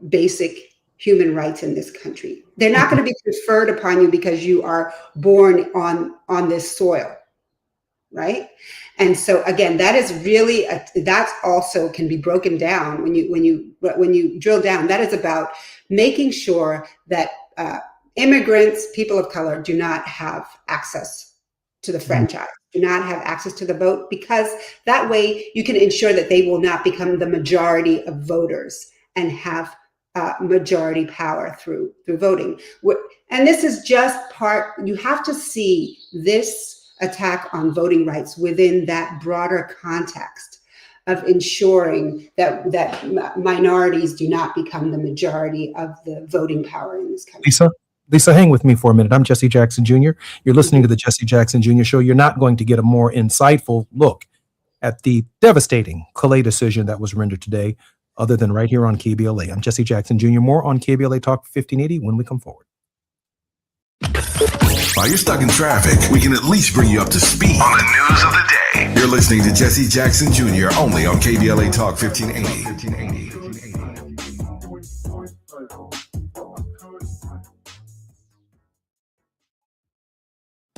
basic human rights in this country. They're not going to be conferred upon you because you are born on this soil, right? And so again, that is really that's also can be broken down when you drill down. That is about making sure that immigrants, people of color, do not have access to the franchise, do not have access to the vote, because that way you can ensure that they will not become the majority of voters and have majority power through voting. And this is just part, you have to see this attack on voting rights within that broader context of ensuring that minorities do not become the majority of the voting power in this country. Lisa, hang with me for a minute. I'm Jesse Jackson Jr. You're listening to the Jesse Jackson Jr. Show. You're not going to get a more insightful look at the devastating Calais decision that was rendered today, other than right here on KBLA. I'm Jesse Jackson Jr. More on KBLA Talk 1580 when we come forward. While you're stuck in traffic, we can at least bring you up to speed on the news of the day. You're listening to Jesse Jackson Jr. only on KBLA Talk 1580.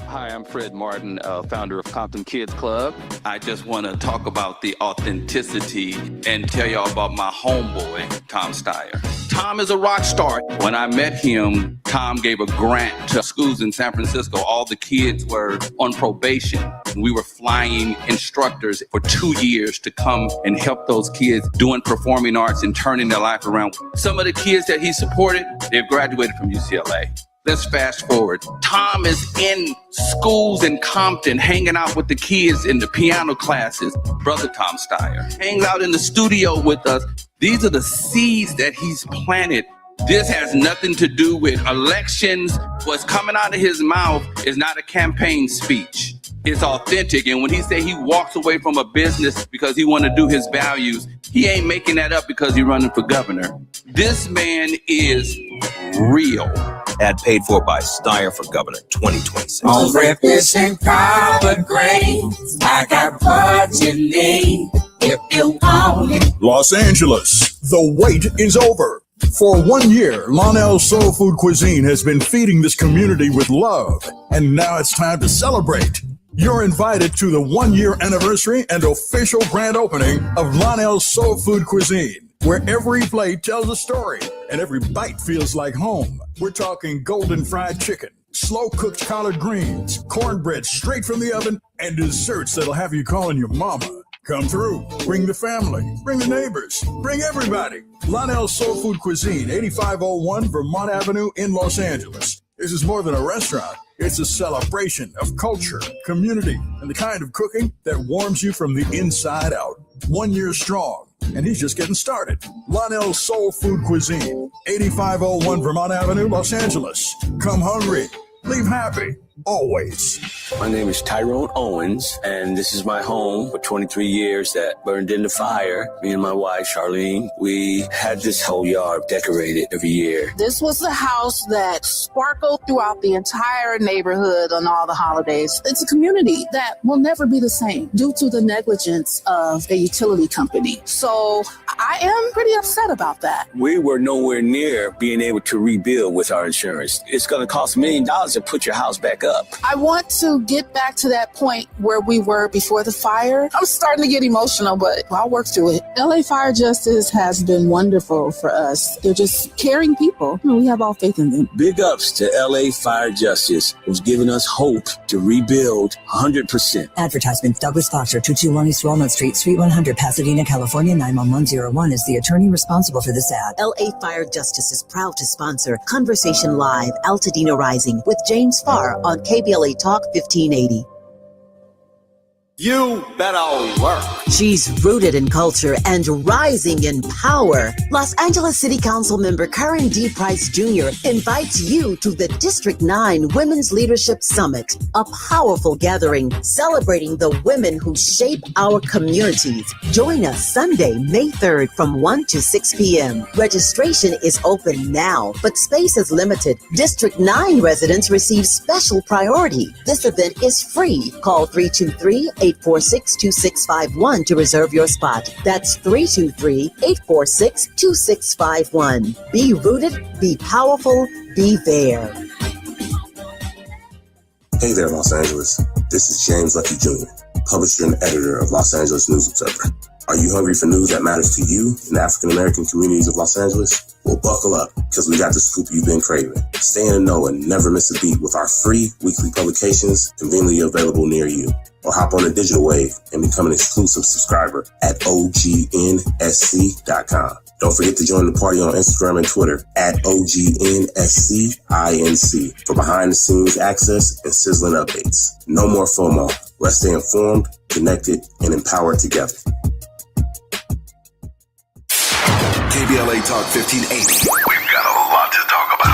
Hi, I'm Fred Martin, founder of Compton Kids Club. I just want to talk about the authenticity and tell y'all about my homeboy, Tom Steyer. Tom is a rock star. When I met him, Tom gave a grant to schools in San Francisco. All the kids were on probation. We were flying instructors for 2 years to come and help those kids doing performing arts and turning their life around. Some of the kids that he supported, they've graduated from UCLA. Let's fast forward. Tom is in schools in Compton, hanging out with the kids in the piano classes. Brother Tom Steyer hangs out in the studio with us. These are the seeds that he's planted. This has nothing to do with elections. What's coming out of his mouth is not a campaign speech. It's authentic. And when he say he walks away from a business because he want to do his values, he ain't making that up because he's running for governor. This man is real. Ad paid for by Steyer for Governor 2026. On breakfast and collard greens, I got what you need if you want it. Los Angeles, the wait is over. For 1 year, Lonell Soul Food Cuisine has been feeding this community with love, and now it's time to celebrate. You're invited to the 1 year anniversary and official grand opening of Lonell Soul Food Cuisine, where every plate tells a story and every bite feels like home. We're talking golden fried chicken, slow cooked collard greens, cornbread straight from the oven, and desserts that'll have you calling your mama. Come through, bring the family, bring the neighbors, bring everybody. Lonell Soul Food Cuisine, 8501 Vermont Avenue in Los Angeles. This is more than a restaurant. It's a celebration of culture, community, and the kind of cooking that warms you from the inside out. 1 year strong, and he's just getting started. Lonell Soul Food Cuisine, 8501 Vermont Avenue, Los Angeles. Come hungry, leave happy, always. My name is Tyrone Owens, and this is my home for 23 years that burned in the fire. Me and my wife, Charlene, we had this whole yard decorated every year. This was the house that sparkled throughout the entire neighborhood on all the holidays. It's a community that will never be the same due to the negligence of a utility company. So I am pretty upset about that. We were nowhere near being able to rebuild with our insurance. It's going to cost $1 million to put your house back up. I want to get back to that point where we were before the fire. I'm starting to get emotional, but I'll work through it. LA Fire Justice has been wonderful for us. They're just caring people. We have all faith in them. Big ups to LA Fire Justice, who's giving us hope to rebuild 100%. Advertisement. Douglas Foster, 221 East Walnut Street, Suite 100, Pasadena, California, 91101 is the attorney responsible for this ad. LA Fire Justice is proud to sponsor Conversation Live, Altadena Rising with James Farr on KBLA Talk 1580. You better work. She's rooted in culture and rising in power. Los Angeles City Council member Karen D. Price Jr. invites you to the District 9 Women's Leadership Summit, a powerful gathering celebrating the women who shape our communities. Join us Sunday, May 3rd from 1 to 6 p.m. Registration is open now, but space is limited. District 9 residents receive special priority. This event is free. Call 323-846-2651 to reserve your spot. That's 323-846-2651. Be rooted, be powerful, be there. Hey there, Los Angeles. This is James Lucky Jr., publisher and editor of Los Angeles News Observer. Are you hungry for news that matters to you in the African-American communities of Los Angeles? Well, buckle up, because we got the scoop you've been craving. Stay in the know and never miss a beat with our free weekly publications conveniently available near you. Or hop on the digital wave and become an exclusive subscriber at OGNSC.com. Don't forget to join the party on Instagram and Twitter at OGNSCINC for behind-the-scenes access and sizzling updates. No more FOMO. Let's stay informed, connected, and empowered together. KBLA Talk 1580. We've got a lot to talk about.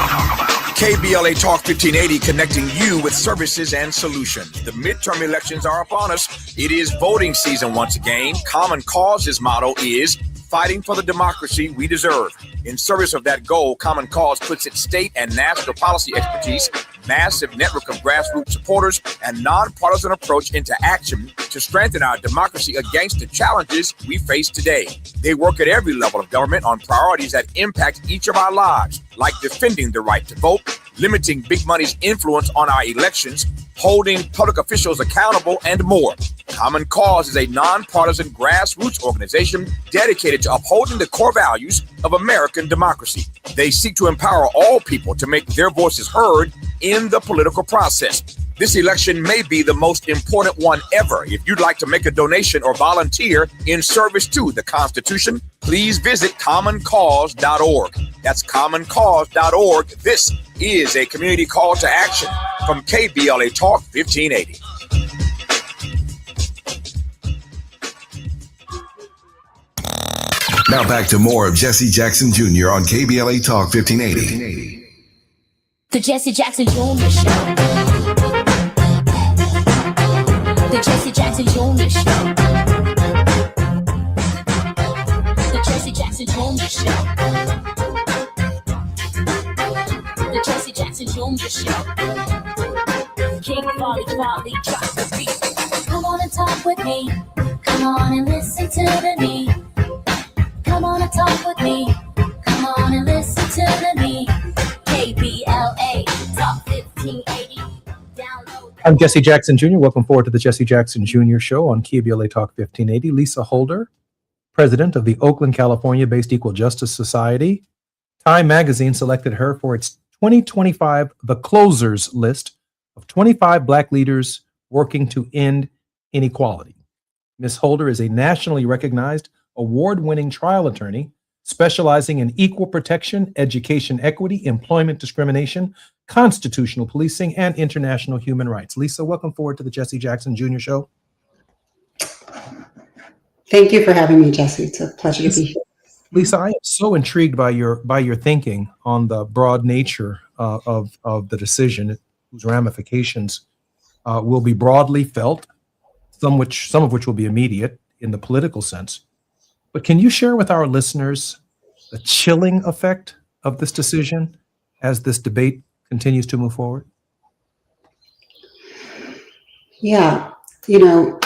KBLA Talk 1580, connecting you with services and solutions. The midterm elections are upon us. It is voting season once again. Common Cause's motto is fighting for the democracy we deserve. In service of that goal, Common Cause puts its state and national policy expertise, massive network of grassroots supporters, and nonpartisan approach into action to strengthen our democracy against the challenges we face today. They work at every level of government on priorities that impact each of our lives, like defending the right to vote, limiting big money's influence on our elections, holding public officials accountable, and more. Common Cause is a nonpartisan grassroots organization dedicated to upholding the core values of American democracy. They seek to empower all people to make their voices heard in the political process. This election may be the most important one ever. If you'd like to make a donation or volunteer in service to the Constitution, please visit commoncause.org. That's commoncause.org. This is a community call to action from KBLA Talk 1580. Now back to more of Jesse Jackson Jr. on KBLA Talk 1580. The Jesse Jackson Jr. Show. The Jesse Jackson Jr. Show. The Jesse Jackson Jr. Show. The Jesse Jackson Jr. Show. King Volley, drop the beat. Come on and talk with me. Come on and listen to the me. Come on and talk with me. Come on and listen to the me. KBLA Talk 1580. Download. I'm Jesse Jackson Jr. Welcome forward to the Jesse Jackson Jr. Show on KBLA Talk 1580. Lisa Holder, president of the Oakland, California-based Equal Justice Society. Time magazine selected her for its 2025 The Closers list of 25 Black leaders working to end inequality. Ms. Holder is a nationally recognized award-winning trial attorney specializing in equal protection, education equity, employment discrimination, constitutional policing, and international human rights. Lisa, welcome forward to the Jesse Jackson Jr. Show. Thank you for having me, Jesse. It's a pleasure to be here. Lisa, I am so intrigued by your thinking on the broad nature of the decision, whose ramifications will be broadly felt, some of which will be immediate in the political sense. But can you share with our listeners the chilling effect of this decision as this debate continues to move forward? Yeah, there's.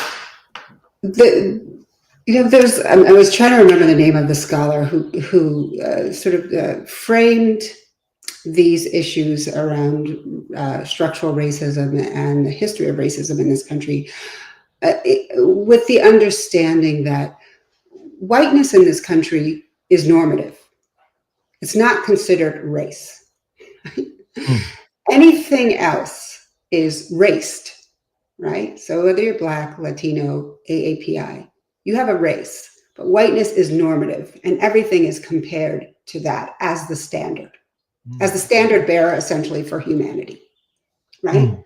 I was trying to remember the name of the scholar who sort of framed these issues around structural racism and the history of racism in this country with the understanding that whiteness in this country is normative. It's not considered race. Anything else is raced, right? So whether you're Black, Latino, AAPI, you have a race, but whiteness is normative and everything is compared to that as the standard bearer essentially for humanity, right?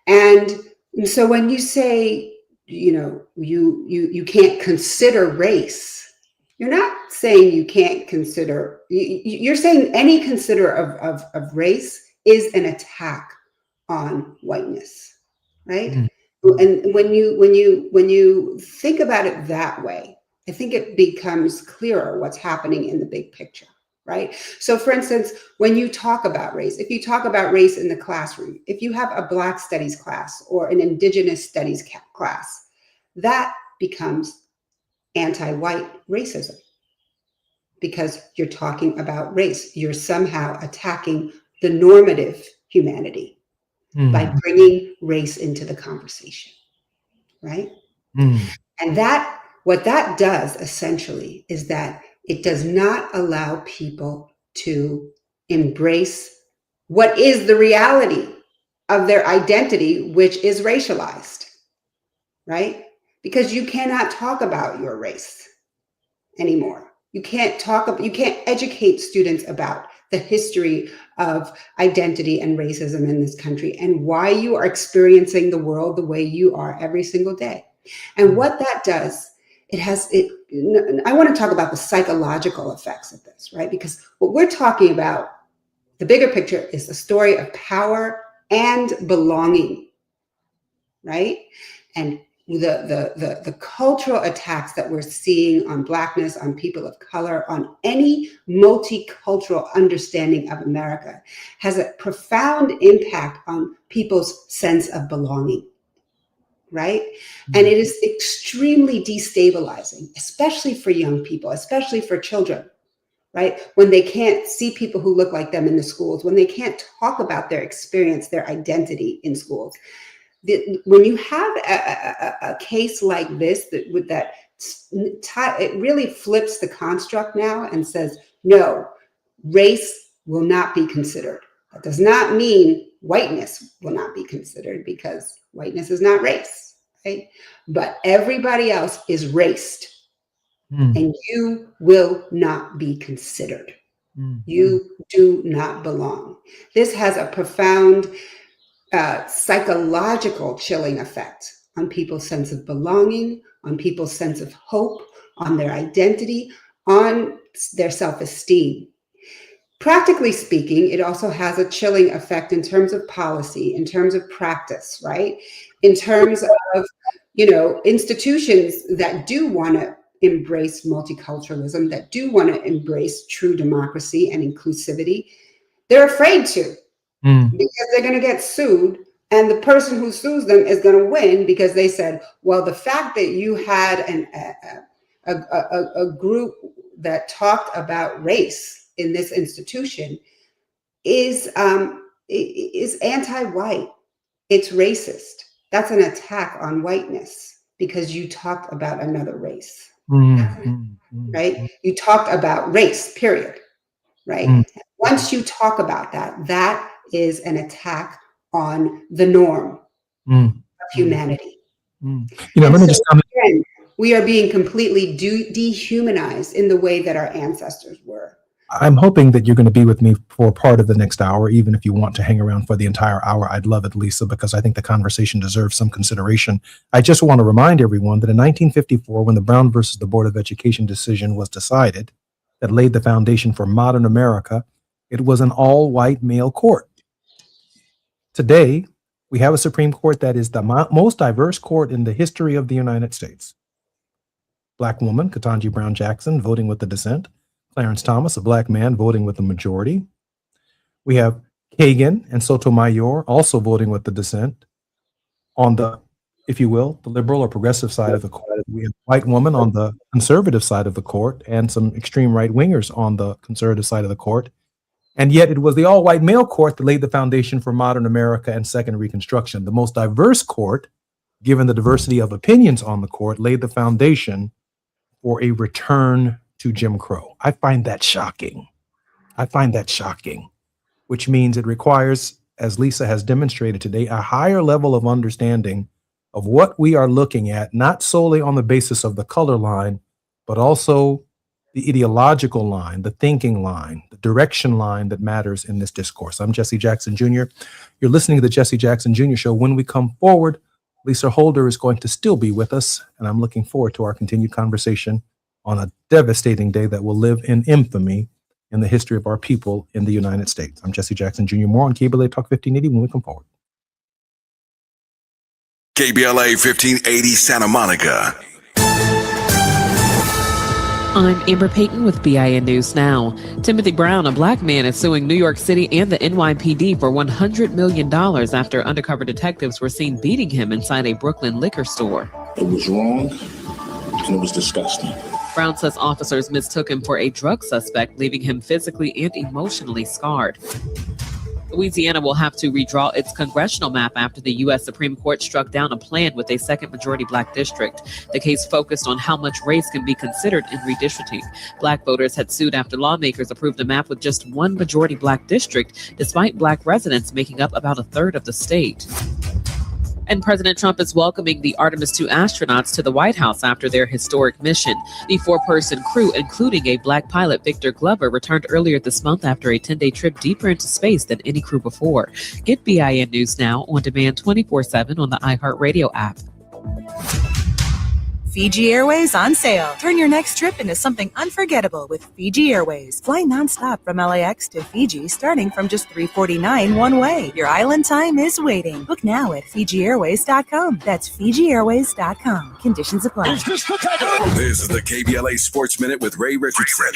And so when you say you can't consider race. You're not saying you can't consider, you're saying any consider of race is an attack on whiteness, right? And when you think about it that way, I think it becomes clearer what's happening in the big picture, right? So for instance, when you talk about race, if you talk about race in the classroom, if you have a Black studies class or an Indigenous studies class, that becomes anti-white racism because you're talking about race. You're somehow attacking the normative humanity by bringing race into the conversation, right? And what that does essentially is that it does not allow people to embrace what is the reality of their identity, which is racialized, right? Because you cannot talk about your race anymore. You can't educate students about the history of identity and racism in this country and why you are experiencing the world the way you are every single day. And what that does, I want to talk about the psychological effects of this, right? Because what we're talking about, the bigger picture, is the story of power and belonging, right? And the cultural attacks that we're seeing on Blackness, on people of color, on any multicultural understanding of America has a profound impact on people's sense of belonging, right? And it is extremely destabilizing, especially for young people, especially for children, right? When they can't see people who look like them in the schools, when they can't talk about their experience, their identity in schools. When you have a case like this, it really flips the construct now and says, no, race will not be considered. That does not mean whiteness will not be considered, because whiteness is not race, right? But everybody else is raced, and you will not be considered. You do not belong. This has a profound psychological chilling effect on people's sense of belonging, on people's sense of hope, on their identity, on their self-esteem. Practically speaking, it also has a chilling effect in terms of policy, in terms of practice, right? In terms of, institutions that do want to embrace multiculturalism, that do want to embrace true democracy and inclusivity. They're afraid to. Because they're going to get sued, and the person who sues them is going to win, because they said, well, the fact that you had a group that talked about race in this institution is anti-white. It's racist. That's an attack on whiteness because you talked about another race, right? You talked about race, period, right? Once you talk about that, that is an attack on the norm of humanity. Let me just again, we are being completely dehumanized in the way that our ancestors were. I'm hoping that you're going to be with me for part of the next hour. Even if you want to hang around for the entire hour, I'd love it, Lisa, because I think the conversation deserves some consideration. I just want to remind everyone that in 1954, when the Brown versus the Board of Education decision was decided, that laid the foundation for modern America, it was an all-white male court. Today, we have a Supreme Court that is the most diverse court in the history of the United States. Black woman, Ketanji Brown Jackson, voting with the dissent. Clarence Thomas, a black man, voting with the majority. We have Kagan and Sotomayor also voting with the dissent. On the, if you will, the liberal or progressive side of the court, we have a white woman on the conservative side of the court and some extreme right-wingers on the conservative side of the court. And yet it was the all-white male court that laid the foundation for modern America and Second Reconstruction. The most diverse court, given the diversity of opinions on the court, laid the foundation for a return to Jim Crow. I find that shocking. Which means it requires, as Lisa has demonstrated today, a higher level of understanding of what we are looking at, not solely on the basis of the color line, but also the ideological line, the thinking line, the direction line that matters in this discourse. I'm Jesse Jackson Jr. You're listening to the Jesse Jackson Jr. Show. When we come forward, Lisa Holder is going to still be with us, and I'm looking forward to our continued conversation on a devastating day that will live in infamy in the history of our people in the United States. I'm Jesse Jackson Jr. More on KBLA Talk 1580 when we come forward. KBLA 1580 Santa Monica. I'm Amber Payton with BIN News Now. Timothy Brown, a black man, is suing New York City and the NYPD for $100 million after undercover detectives were seen beating him inside a Brooklyn liquor store. It was wrong, and it was disgusting. Brown says officers mistook him for a drug suspect, leaving him physically and emotionally scarred. Louisiana will have to redraw its congressional map after the U.S. Supreme Court struck down a plan with a second majority black district. The case focused on how much race can be considered in redistricting. Black voters had sued after lawmakers approved a map with just one majority black district, despite black residents making up about a third of the state. And President Trump is welcoming the Artemis II astronauts to the White House after their historic mission. The four-person crew, including a black pilot, Victor Glover, returned earlier this month after a 10-day trip deeper into space than any crew before. Get BIN News Now on demand 24/7 on the iHeartRadio app. Fiji Airways on sale. Turn your next trip into something unforgettable with Fiji Airways. Fly nonstop from LAX to Fiji starting from just $349 one way. Your island time is waiting. Book now at FijiAirways.com. That's FijiAirways.com. Conditions apply. This is the KBLA Sports Minute with Ray Richardson.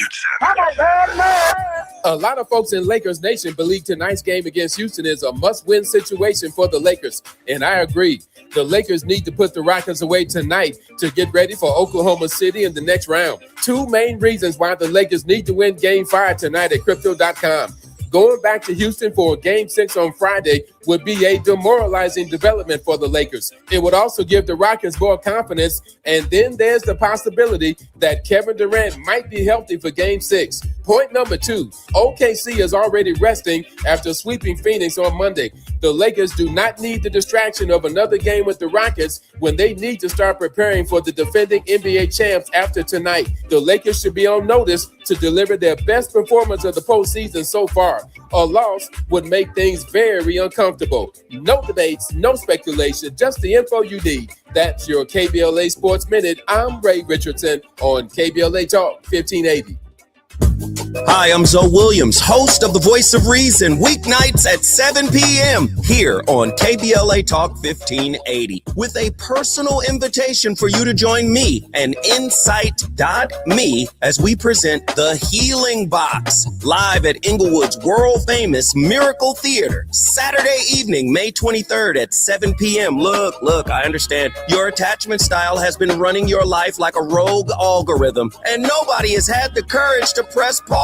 A lot of folks in Lakers Nation believe tonight's game against Houston is a must-win situation for the Lakers, and I agree. The Lakers need to put the Rockets away tonight to get ready for Oklahoma City in the next round. Two main reasons why the Lakers need to win Game 5 tonight at Crypto.com. Going back to Houston for Game 6 on Friday would be a demoralizing development for the Lakers. It would also give the Rockets more confidence, and then there's the possibility that Kevin Durant might be healthy for Game 6. Point number 2, OKC is already resting after sweeping Phoenix on Monday. The Lakers do not need the distraction of another game with the Rockets when they need to start preparing for the defending NBA champs after tonight. The Lakers should be on notice to deliver their best performance of the postseason so far. A loss would make things very uncomfortable. No debates, no speculation, just the info you need. That's your KBLA Sports Minute. I'm Ray Richardson on KBLA Talk 1580. Hi, I'm Zoe Williams, host of The Voice of Reason, weeknights at 7 p.m. here on KBLA Talk 1580, with a personal invitation for you to join me and Insight.me as we present The Healing Box, live at Inglewood's world-famous Miracle Theater, Saturday evening, May 23rd at 7 p.m. Look, I understand your attachment style has been running your life like a rogue algorithm, and nobody has had the courage to press pause.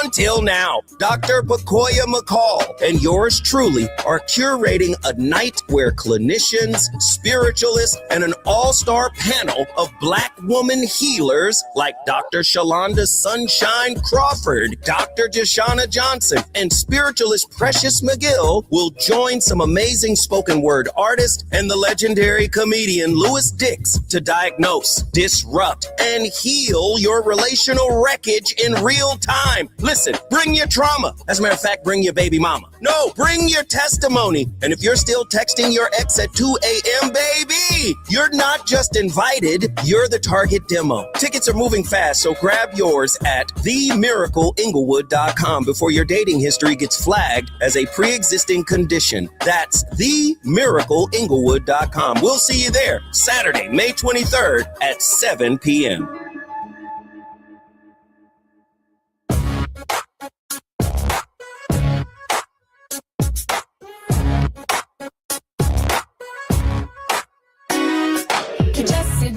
Until now, Dr. Bakoya McCall and yours truly are curating a night where clinicians, spiritualists, and an all-star panel of Black woman healers like Dr. Shalonda Sunshine Crawford, Dr. Deshauna Johnson, and spiritualist Precious McGill will join some amazing spoken word artists and the legendary comedian Louis Dix to diagnose, disrupt, and heal your relational wreckage in real time. Listen, bring your trauma. As a matter of fact, bring your baby mama. No, bring your testimony. And if you're still texting your ex at 2 a.m., baby, you're not just invited, you're the target demo. Tickets are moving fast, so grab yours at themiracleinglewood.com before your dating history gets flagged as a pre-existing condition. That's themiracleinglewood.com. We'll see you there Saturday, May 23rd at 7 p.m.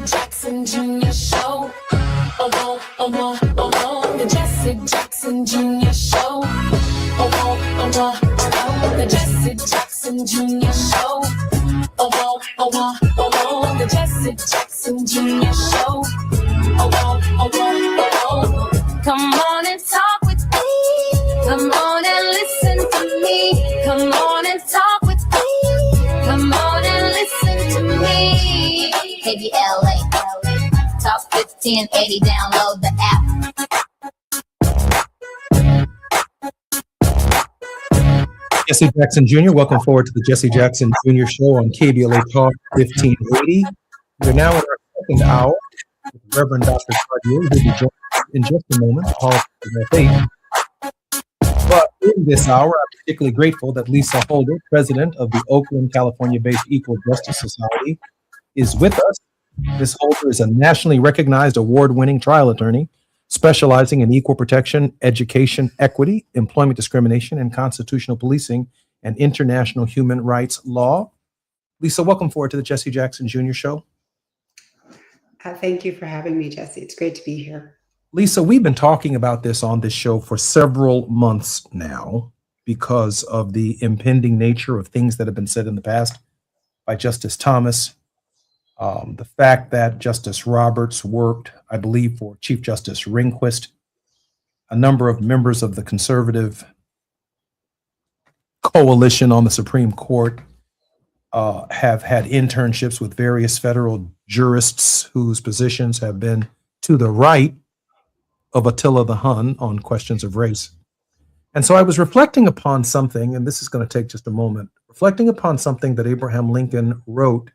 Jackson Jr. Show. The Jesse Jackson Jr. Show. The Jesse Jackson Jr. Show. The Jesse Jackson Jr. Show. Come on and talk with me. Come on and listen to me. Come on and talk with me. Come on and listen to me. KBLA Talk 1580. Download the app. Jesse Jackson Jr., welcome forward to the Jesse Jackson Jr. Show on KBLA Talk 1580. We're now in our second hour with Reverend Dr. Cardier, who will be joining us in just a moment. But in this hour, I'm particularly grateful that Lisa Holder, president of the Oakland, California-based Equal Justice Society, is with us. Ms. Holder is a nationally recognized award-winning trial attorney specializing in equal protection, education, equity, employment discrimination, and constitutional policing and international human rights law. Lisa, welcome forward to the Jesse Jackson Jr. Show. Thank you for having me, Jesse. It's great to be here. Lisa, we've been talking about this on this show for several months now because of the impending nature of things that have been said in the past by Justice Thomas. The fact that Justice Roberts worked, I believe, for Chief Justice Rehnquist, a number of members of the conservative coalition on the Supreme Court have had internships with various federal jurists whose positions have been to the right of Attila the Hun on questions of race. And so I was reflecting upon something, and this is going to take just a moment, reflecting upon something that Abraham Lincoln wrote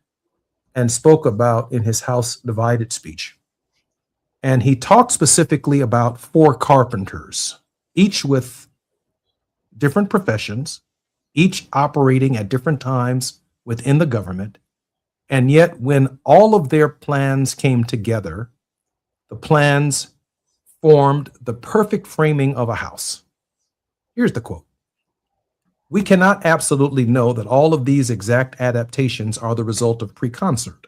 and spoke about in his House Divided speech. And he talked specifically about 4 carpenters, each with different professions, each operating at different times within the government. And yet when all of their plans came together, the plans formed the perfect framing of a house. Here's the quote. "We cannot absolutely know that all of these exact adaptations are the result of pre-concert.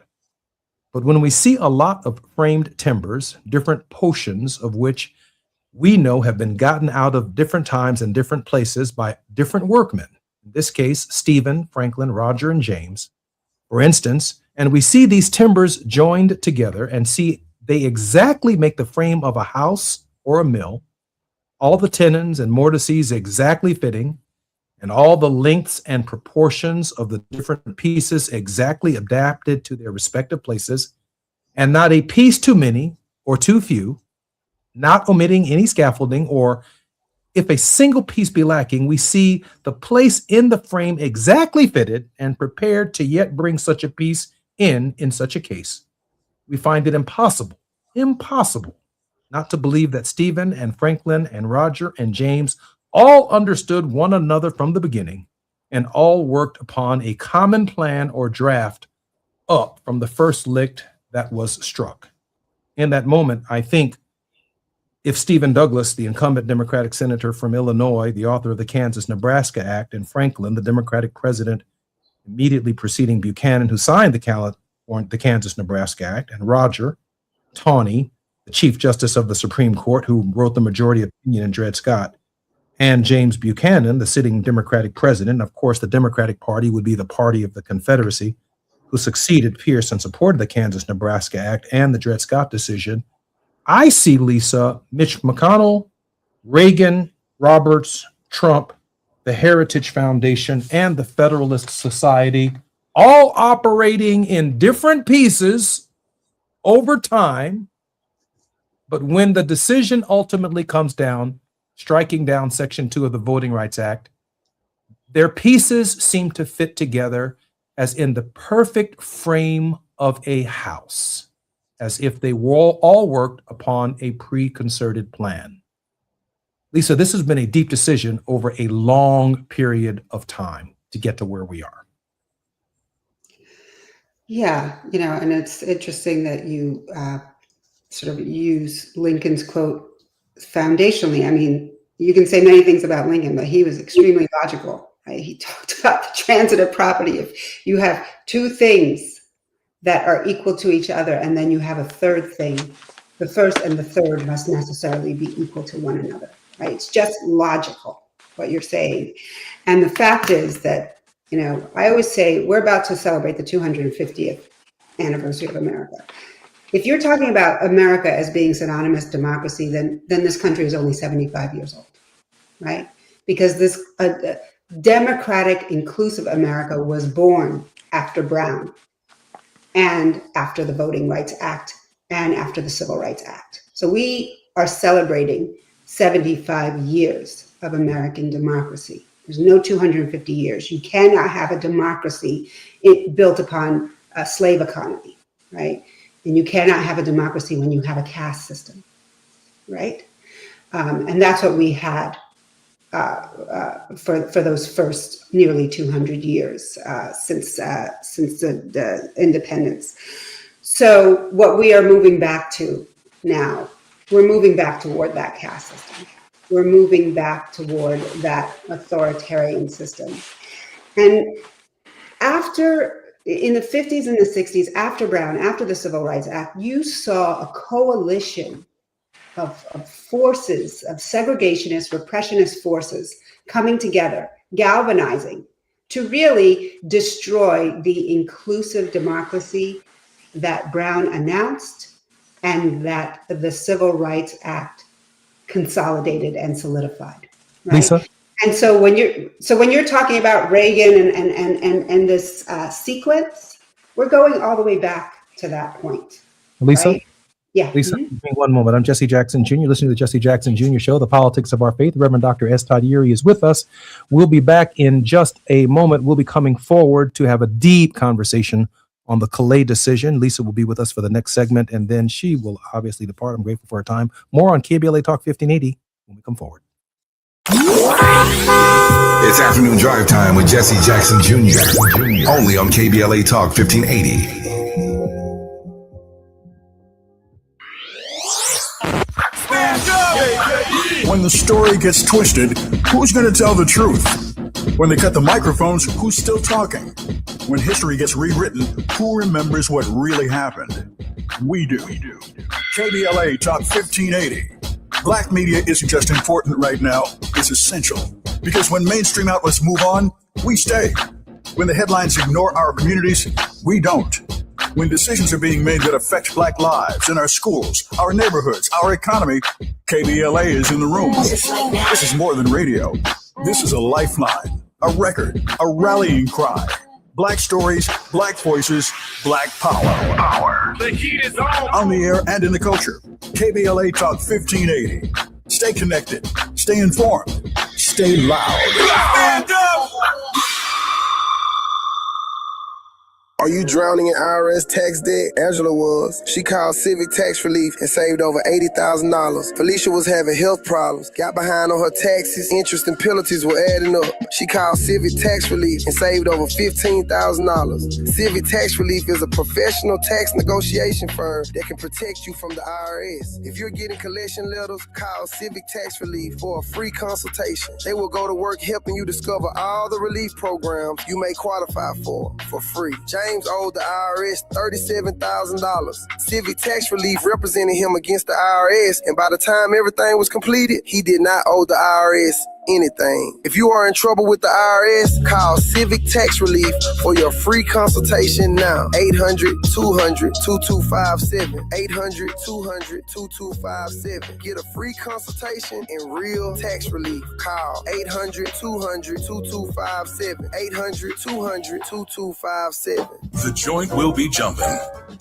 But when we see a lot of framed timbers, different portions of which we know have been gotten out of different times and different places by different workmen, in this case, Stephen, Franklin, Roger, and James, for instance, and we see these timbers joined together and see they exactly make the frame of a house or a mill, all the tenons and mortices exactly fitting, and all the lengths and proportions of the different pieces exactly adapted to their respective places, and not a piece too many or too few, not omitting any scaffolding, or if a single piece be lacking, we see the place in the frame exactly fitted and prepared to yet bring such a piece in such a case. We find it impossible not to believe that Stephen and Franklin and Roger and James all understood one another from the beginning and all worked upon a common plan or draft up from the first lick that was struck." In that moment, I think if Stephen Douglas, the incumbent Democratic senator from Illinois, the author of the Kansas-Nebraska Act, and Franklin, the Democratic president immediately preceding Buchanan, who signed the Kansas-Nebraska Act, and Roger Taney, the Chief Justice of the Supreme Court, who wrote the majority opinion in Dred Scott, and James Buchanan, the sitting Democratic president. Of course, the Democratic Party would be the party of the Confederacy, who succeeded Pierce and supported the Kansas-Nebraska Act and the Dred Scott decision. I see, Lisa, Mitch McConnell, Reagan, Roberts, Trump, the Heritage Foundation, and the Federalist Society all operating in different pieces over time. But when the decision ultimately comes down, striking down Section 2 of the Voting Rights Act, their pieces seem to fit together as in the perfect frame of a house, as if they were all worked upon a pre-concerted plan. Lisa, this has been a deep decision over a long period of time to get to where we are. Yeah, and it's interesting that you sort of use Lincoln's quote foundationally. I mean, you can say many things about Lincoln, but he was extremely logical. Right? He talked about the transitive property. If you have 2 things that are equal to each other, and then you have a third thing, the first and the third must necessarily be equal to one another. Right? It's just logical what you're saying. And the fact is that, I always say we're about to celebrate the 250th anniversary of America. If you're talking about America as being synonymous with democracy, then this country is only 75 years old, right? Because this democratic, inclusive America was born after Brown and after the Voting Rights Act and after the Civil Rights Act. So we are celebrating 75 years of American democracy. There's no 250 years. You cannot have a democracy built upon a slave economy, right? And you cannot have a democracy when you have a caste system, right? And that's what we had for those first nearly 200 years since the independence. So what we are moving back to now, we're moving back toward that caste system. We're moving back toward that authoritarian system. And in the 50s and the 60s, after Brown, after the Civil Rights Act, you saw a coalition of forces, of segregationist, repressionist forces coming together, galvanizing to really destroy the inclusive democracy that Brown announced and that the Civil Rights Act consolidated and solidified. Right? Lisa? And so when you're talking about Reagan and this sequence, we're going all the way back to that point. Lisa? Right? Yeah. Lisa, give me one moment. I'm Jesse Jackson Jr., listening to the Jesse Jackson Jr. Show, The Politics of Our Faith. Reverend Dr. S. Todd Urey is with us. We'll be back in just a moment. We'll be coming forward to have a deep conversation on the Calais decision. Lisa will be with us for the next segment, and then she will obviously depart. I'm grateful for her time. More on KBLA Talk 1580 when we come forward. It's afternoon drive time with Jesse Jackson Jr. Only on KBLA Talk 1580. When the story gets twisted, who's going to tell the truth? When they cut the microphones, who's still talking? When history gets rewritten, who remembers what really happened? We do. KBLA Talk 1580. Black media isn't just important right now, it's essential. Because when mainstream outlets move on, we stay. When the headlines ignore our communities, we don't. When decisions are being made that affect Black lives in our schools, our neighborhoods, our economy, KBLA is in the room. This is more than radio. This is a lifeline, a record, a rallying cry. Black stories, Black voices, Black power. The heat is on. On the air and in the culture. KBLA Talk 1580. Stay connected. Stay informed. Stay loud. Stand up! Are you drowning in IRS tax debt? Angela was. She called Civic Tax Relief and saved over $80,000. Felicia was having health problems, got behind on her taxes, interest and penalties were adding up. She called Civic Tax Relief and saved over $15,000. Civic Tax Relief is a professional tax negotiation firm that can protect you from the IRS. If you're getting collection letters, call Civic Tax Relief for a free consultation. They will go to work helping you discover all the relief programs you may qualify for free. James owed the IRS $37,000. Civic Tax Relief represented him against the IRS, and by the time everything was completed, he did not owe the IRS anything. If you are in trouble with the IRS, call Civic Tax Relief for your free consultation now. 800-200-2257. 800-200-2257. Get a free consultation and real tax relief. Call 800-200-2257. 800-200-2257. The joint will be jumping.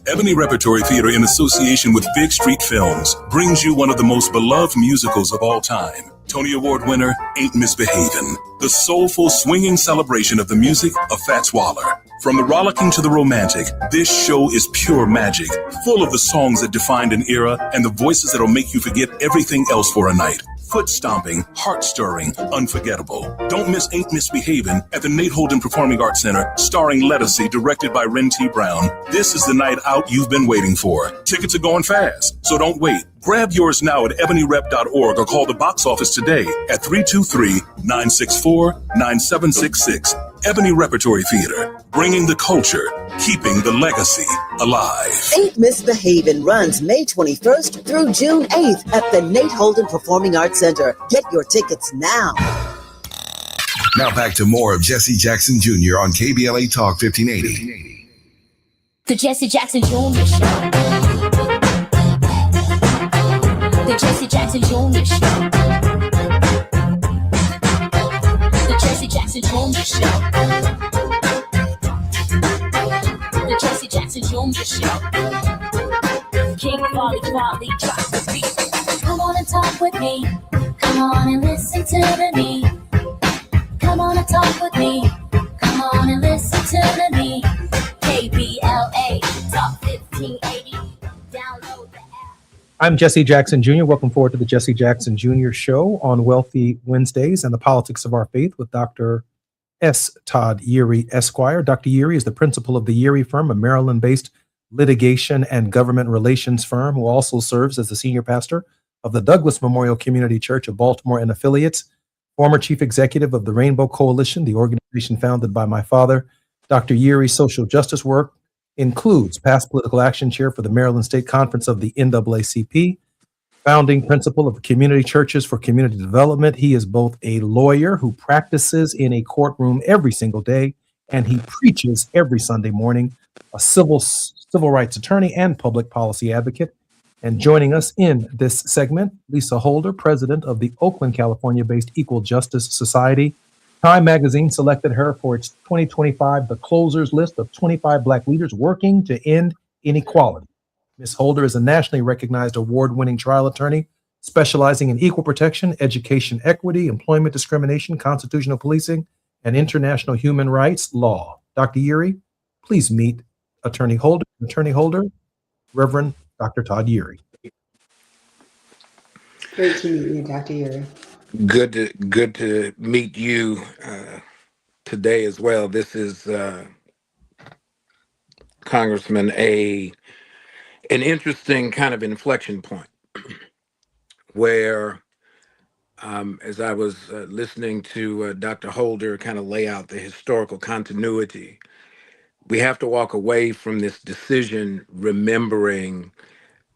Ebony Repertory Theater, in association with Big Street Films, brings you one of the most beloved musicals of all time. Tony Award winner, Ain't Misbehavin', the soulful, swinging celebration of the music of Fats Waller. From the rollicking to the romantic, this show is pure magic, full of the songs that defined an era and the voices that'll make you forget everything else for a night. Foot-stomping, heart-stirring, unforgettable. Don't miss Ain't Misbehavin' at the Nate Holden Performing Arts Center, starring Lettucey, directed by Ren T. Brown. This is the night out you've been waiting for. Tickets are going fast, so don't wait. Grab yours now at ebonyrep.org or call the box office today at 323-964-9766. Ebony Repertory Theater, bringing the culture, keeping the legacy alive. Ain't Misbehavin' runs May 21st through June 8th at the Nate Holden Performing Arts Center. Get your tickets now. Now back to more of Jesse Jackson Jr. on KBLA Talk 1580. The Jesse Jackson Jr. Show. The Jesse Jackson Jr. Show. The Jesse Jackson Jr. Show. The Jesse Jackson Jr. Show. King Wally drops the beat. Come on and talk with me. Come on and listen to the beat. Come Come on and talk with me. Come on and listen to me. KBLA Talk 1580. Download the app. I'm Jesse Jackson Jr. Welcome forward to the Jesse Jackson Jr. Show on Wealthy Wednesdays and the Politics of Our Faith with Dr. S. Todd Yeary, Esquire. Dr. Yeary is the principal of the Yeary Firm, a Maryland-based litigation and government relations firm who also serves as the senior pastor of the Douglas Memorial Community Church of Baltimore and affiliates, former chief executive of the Rainbow Coalition, the organization founded by my father. Dr. Yeary's social justice work includes past political action chair for the Maryland State Conference of the NAACP, founding principal of Community Churches for Community Development. He is both a lawyer who practices in a courtroom every single day, and he preaches every Sunday morning, a civil rights attorney and public policy advocate. And joining us in this segment, Lisa Holder, president of the Oakland, California-based Equal Justice Society. Time magazine selected her for its 2025 The Closers list of 25 Black leaders working to end inequality. Ms. Holder is a nationally recognized award-winning trial attorney specializing in equal protection, education equity, employment discrimination, constitutional policing, and international human rights law. Dr. Yeary, please meet Attorney Holder, Reverend Dr. Todd Yeary. Great to meet you, Dr. Yeary. Good to meet you today as well. This is Congressman an interesting kind of inflection point where as I was listening to Dr. Holder kind of lay out the historical continuity, we have to walk away from this decision remembering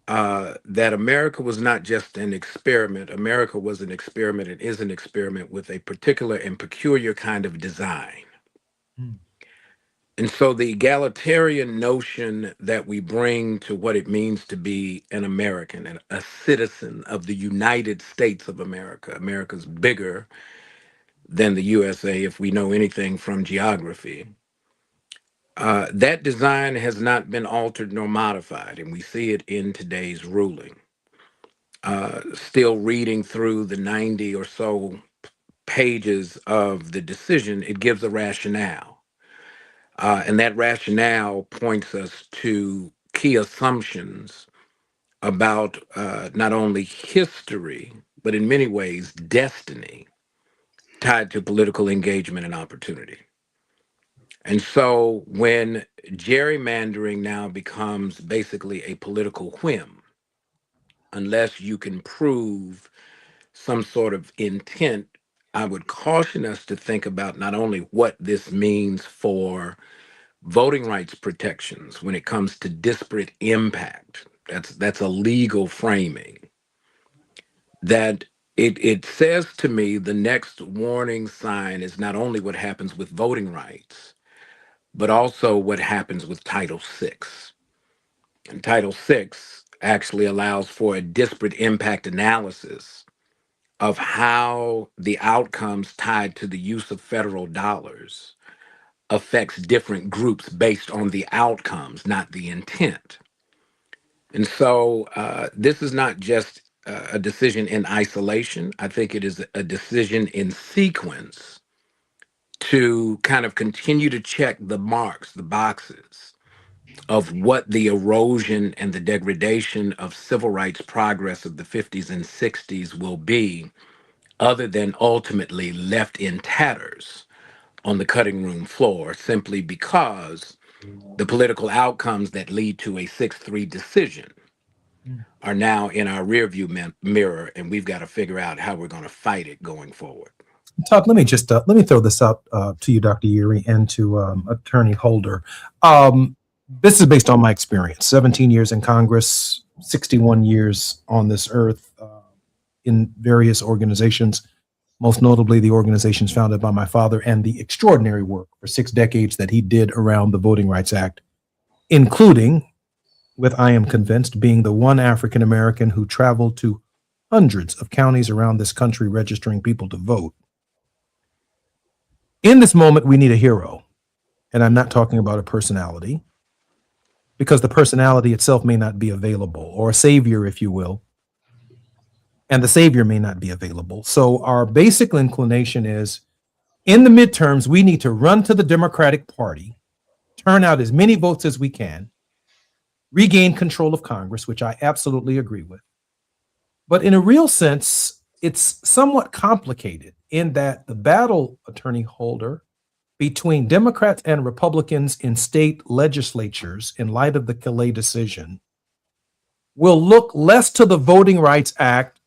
that America was not just an experiment. America was an experiment and is an experiment with a particular and peculiar kind of design. And so the egalitarian notion that we bring to what it means to be an American and a citizen of the United States of America, America's bigger than the USA if we know anything from geography. That design has not been altered nor modified, and we see it in today's ruling. Still reading through the 90 or so pages of the decision, it gives a rationale. And that rationale points us to key assumptions about not only history, but in many ways, destiny tied to political engagement and opportunity. And so when gerrymandering now becomes basically a political whim, unless you can prove some sort of intent, I would caution us to think about not only what this means for voting rights protections when it comes to disparate impact. That's a legal framing. That it says to me the next warning sign is not only what happens with voting rights, but also what happens with Title VI. And Title VI actually allows for a disparate impact analysis of how the outcomes tied to the use of federal dollars affects different groups based on the outcomes, not the intent. And so this is not just a decision in isolation. I think it is a decision in sequence to kind of continue to check the marks, the boxes of what the erosion and the degradation of civil rights progress of the 50s and 60s will be, other than ultimately left in tatters on the cutting room floor, simply because the political outcomes that lead to a 6-3 decision are now in our rearview mirror, and we've got to figure out how we're going to fight it going forward. Todd, let me just let me throw this out to you, Dr. Yeary, and to Attorney Holder. This is based on my experience: 17 years in Congress, 61 years on this earth, in various organizations, most notably the organizations founded by my father, and the extraordinary work for 6 decades that he did around the Voting Rights Act, including, with I am convinced, being the one African American who traveled to hundreds of counties around this country registering people to vote. In this moment, we need a hero. And I'm not talking about a personality, because the personality itself may not be available, or a savior, if you will. And the savior may not be available. So our basic inclination is, In the midterms, we need to run to the Democratic Party, turn out as many votes as we can, regain control of Congress, which I absolutely agree with. But in a real sense, it's somewhat complicated in that the battle, Attorney Holder, between Democrats and Republicans in state legislatures in light of the Calais decision will look less to the Voting Rights Act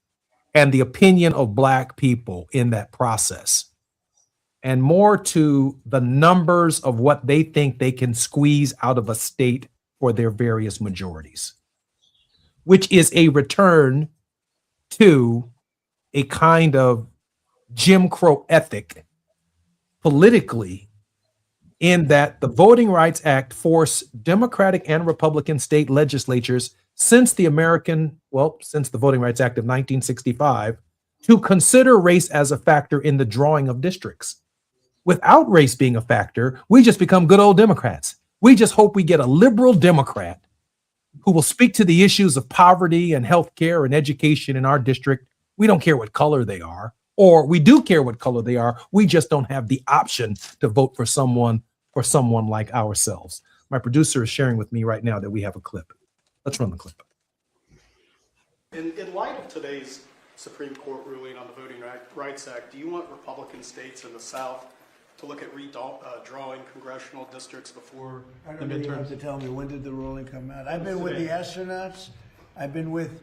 and the opinion of Black people in that process, and more to the numbers of what they think they can squeeze out of a state for their various majorities, which is a return to a kind of Jim Crow ethic politically, in that the Voting Rights Act forced Democratic and Republican state legislatures since the Voting Rights Act of 1965 to consider race as a factor in the drawing of districts. Without race being a factor, we just become good old Democrats. We just hope we get a liberal Democrat who will speak to the issues of poverty and healthcare and education in our district. We don't care what color they are, or we do care what color they are. We just don't have the option to vote for someone like ourselves. My producer is sharing with me right now that we have a clip. Let's run the clip. In light of today's Supreme Court ruling on the Voting Rights Act, do you want Republican states in the South to look at redrawing congressional districts before I the don't really have midterms? to tell me, when did the ruling come out? I've been with the astronauts. I've been with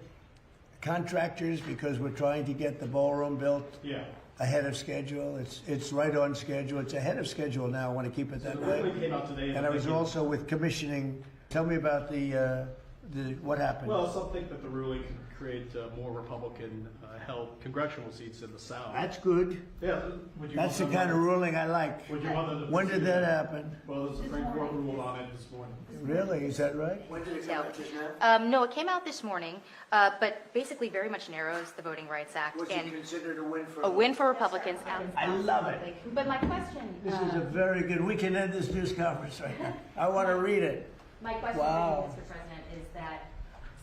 contractors because we're trying to get the ballroom built ahead of schedule. It's right on schedule. It's ahead of schedule now. I want to keep it that way. Came out today And I was also with commissioning. Tell me about the what happened. Well, some think that the ruling can create more Republican-held congressional seats in the South. That's good. Yeah. Would you That's the want kind of them- ruling I like. Would you want them to When did pursue that happen? Well, the Supreme Court ruled on it this morning. Really? Is that right? No, it came out this morning, but basically very much narrows the Voting Rights Act. Was it considered a win for a win for Republicans? I love it. But my question. This is a very good. We can end this news conference right now. I want to read it. My question Wow. for you, Mr. President, is that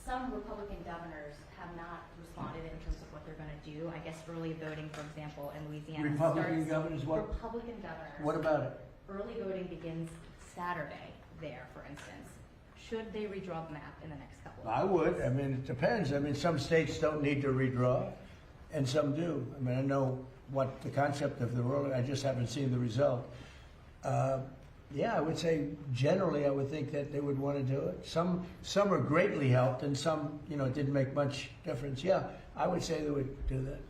some Republican governors have not responded in terms of what they're going to do. I guess early voting, for example, in Louisiana. Republican starts- governors what? Republican governors. What about it? Early voting begins Saturday there, for instance. Should they redraw the map in the next couple of I would. I mean, it depends. I mean, some states don't need to redraw, and some do. I mean, I know what the concept of the ruling. I just haven't seen the result. Yeah, I would say generally, I would think that they would want to do it. Some are greatly helped, and some, it didn't make much difference. Yeah, I would say they would do that.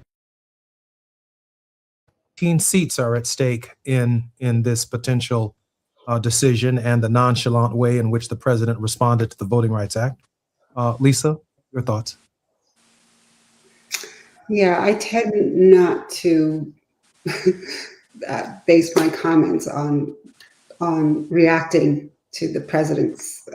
18 seats are at stake in this potential decision and the nonchalant way in which the president responded to the Voting Rights Act. Lisa, your thoughts? Yeah, I tend not to base my comments on reacting to the president's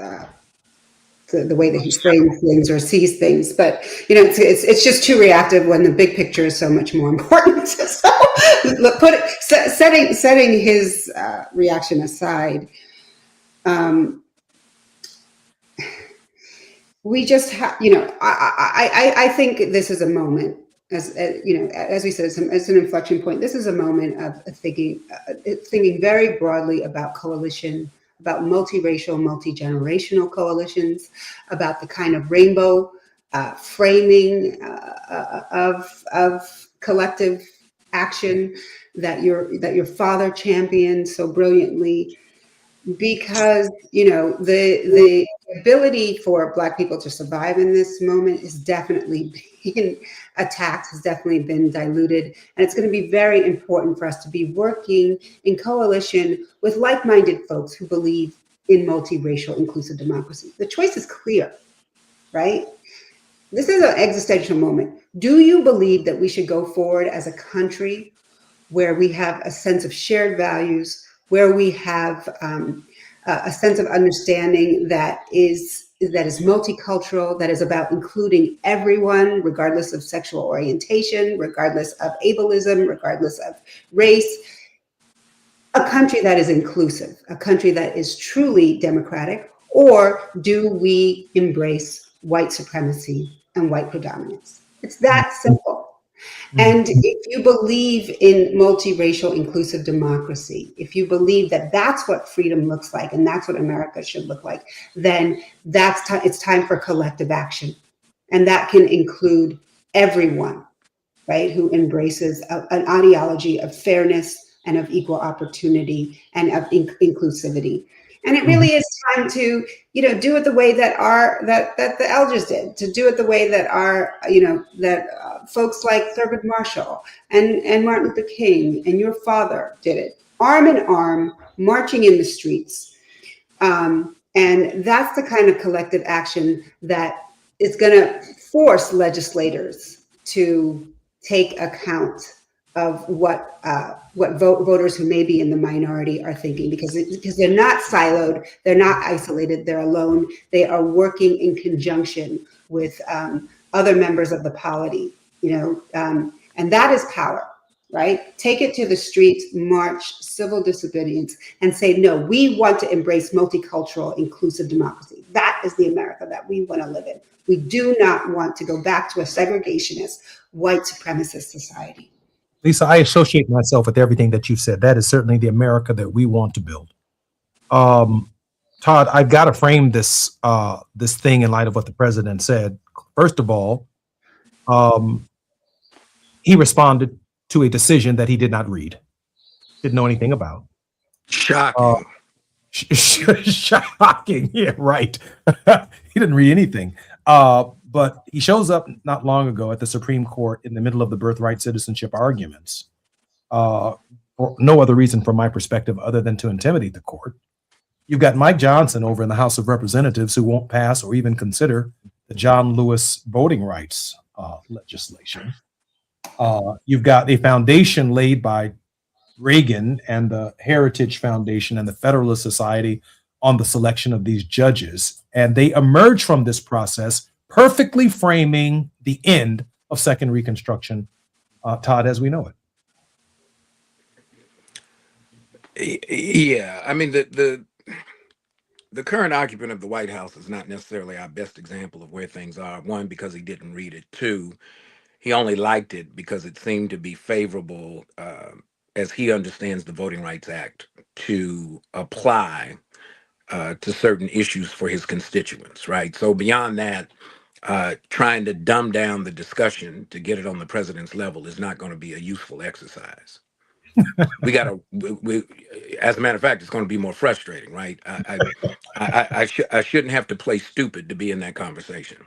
the way that he frames things or sees things, but it's just too reactive when the big picture is so much more important. So setting his reaction aside, we just have, I think this is a moment, as we said, it's an inflection point. This is a moment of thinking very broadly about coalition, about multiracial, multi-generational coalitions, about the kind of rainbow framing of collective action that your father championed so brilliantly. Because the ability for Black people to survive in this moment is definitely being attacked, has definitely been diluted, and it's going to be very important for us to be working in coalition with like-minded folks who believe in multiracial, inclusive democracy. The choice is clear, right? This is an existential moment. Do you believe that we should go forward as a country where we have a sense of shared values, where we have a sense of understanding that is multicultural, that is about including everyone, regardless of sexual orientation, regardless of ableism, regardless of race? A country that is inclusive, a country that is truly democratic, or do we embrace white supremacy and white predominance? It's that simple. And if you believe in multiracial inclusive democracy, if you believe that that's what freedom looks like and that's what America should look like, then it's time for collective action. And that can include everyone, right, who embraces an ideology of fairness and of equal opportunity and of inclusivity. And it really is time to, do it the way that that the elders did, to do it the way that folks like Thurgood Marshall and Martin Luther King and your father did it, arm in arm, marching in the streets. And that's the kind of collective action that is going to force legislators to take account of what voters who may be in the minority are thinking, because they're not siloed, they're not isolated, they're alone. They are working in conjunction with other members of the polity, and that is power, right? Take it to the streets, march, civil disobedience, and say, no, we want to embrace multicultural, inclusive democracy. That is the America that we want to live in. We do not want to go back to a segregationist, white supremacist society. Lisa, I associate myself with everything that you said. That is certainly the America that we want to build. Todd, I've got to frame this thing in light of what the president said. First of all, he responded to a decision that he did not read, didn't know anything about. Shocking. Shocking. Yeah, right. He didn't read anything. But he shows up not long ago at the Supreme Court in the middle of the birthright citizenship arguments, for no other reason from my perspective other than to intimidate the court. You've got Mike Johnson over in the House of Representatives who won't pass or even consider the John Lewis voting rights legislation. You've got a foundation laid by Reagan and the Heritage Foundation and the Federalist Society on the selection of these judges. And they emerge from this process perfectly framing the end of Second Reconstruction, Todd, as we know it. Yeah, I mean, the current occupant of the White House is not necessarily our best example of where things are. One, because he didn't read it. Two, he only liked it because it seemed to be favorable, as he understands the Voting Rights Act, to apply to certain issues for his constituents, right? So beyond that, trying to dumb down the discussion to get it on the president's level is not going to be a useful exercise. As a matter of fact, it's going to be more frustrating, right? I shouldn't have to play stupid to be in that conversation.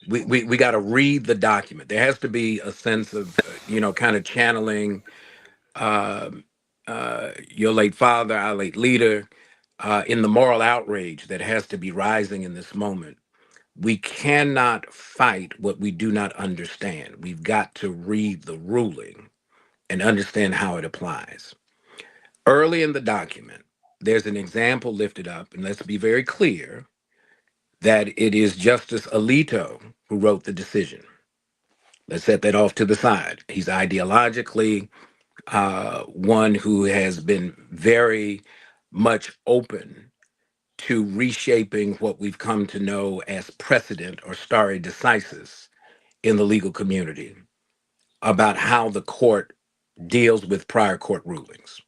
We got to read the document. There has to be a sense of, kind of channeling your late father, our late leader, in the moral outrage that has to be rising in this moment. We cannot fight what we do not understand. We've got to read the ruling and understand how it applies. Early in the document, there's an example lifted up, and let's be very clear that it is Justice Alito who wrote the decision. Let's set that off to the side. He's ideologically one who has been very much open to reshaping what we've come to know as precedent or stare decisis in the legal community about how the court deals with prior court rulings.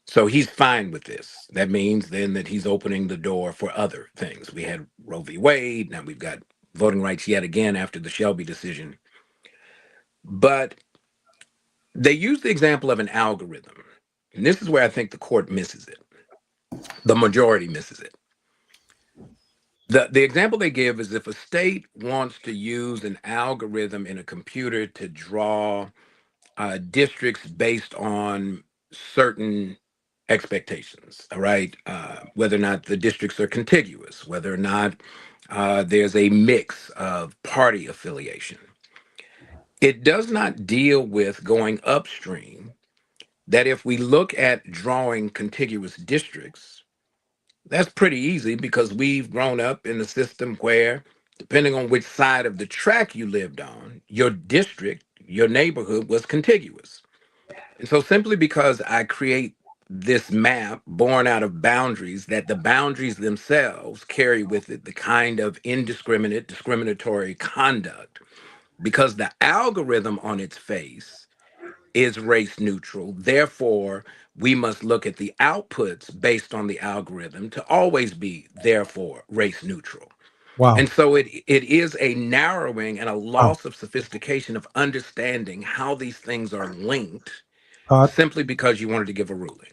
So he's fine with this. That means then that he's opening the door for other things. We had Roe v. Wade, now we've got voting rights yet again after the Shelby decision. But they use the example of an algorithm. And this is where I think the court misses it. The majority misses it. The example they give is if a state wants to use an algorithm in a computer to draw districts based on certain expectations, all right? Whether or not the districts are contiguous, whether or not there's a mix of party affiliation. It does not deal with going upstream, that if we look at drawing contiguous districts, that's pretty easy because we've grown up in a system where, depending on which side of the track you lived on, your district, your neighborhood was contiguous. And so simply because I create this map born out of boundaries, that the boundaries themselves carry with it the kind of indiscriminate, discriminatory conduct because the algorithm on its face is race neutral. Therefore, we must look at the outputs based on the algorithm to always be, therefore, race neutral. Wow. And so it is a narrowing and a loss of sophistication of understanding how these things are linked simply because you wanted to give a ruling.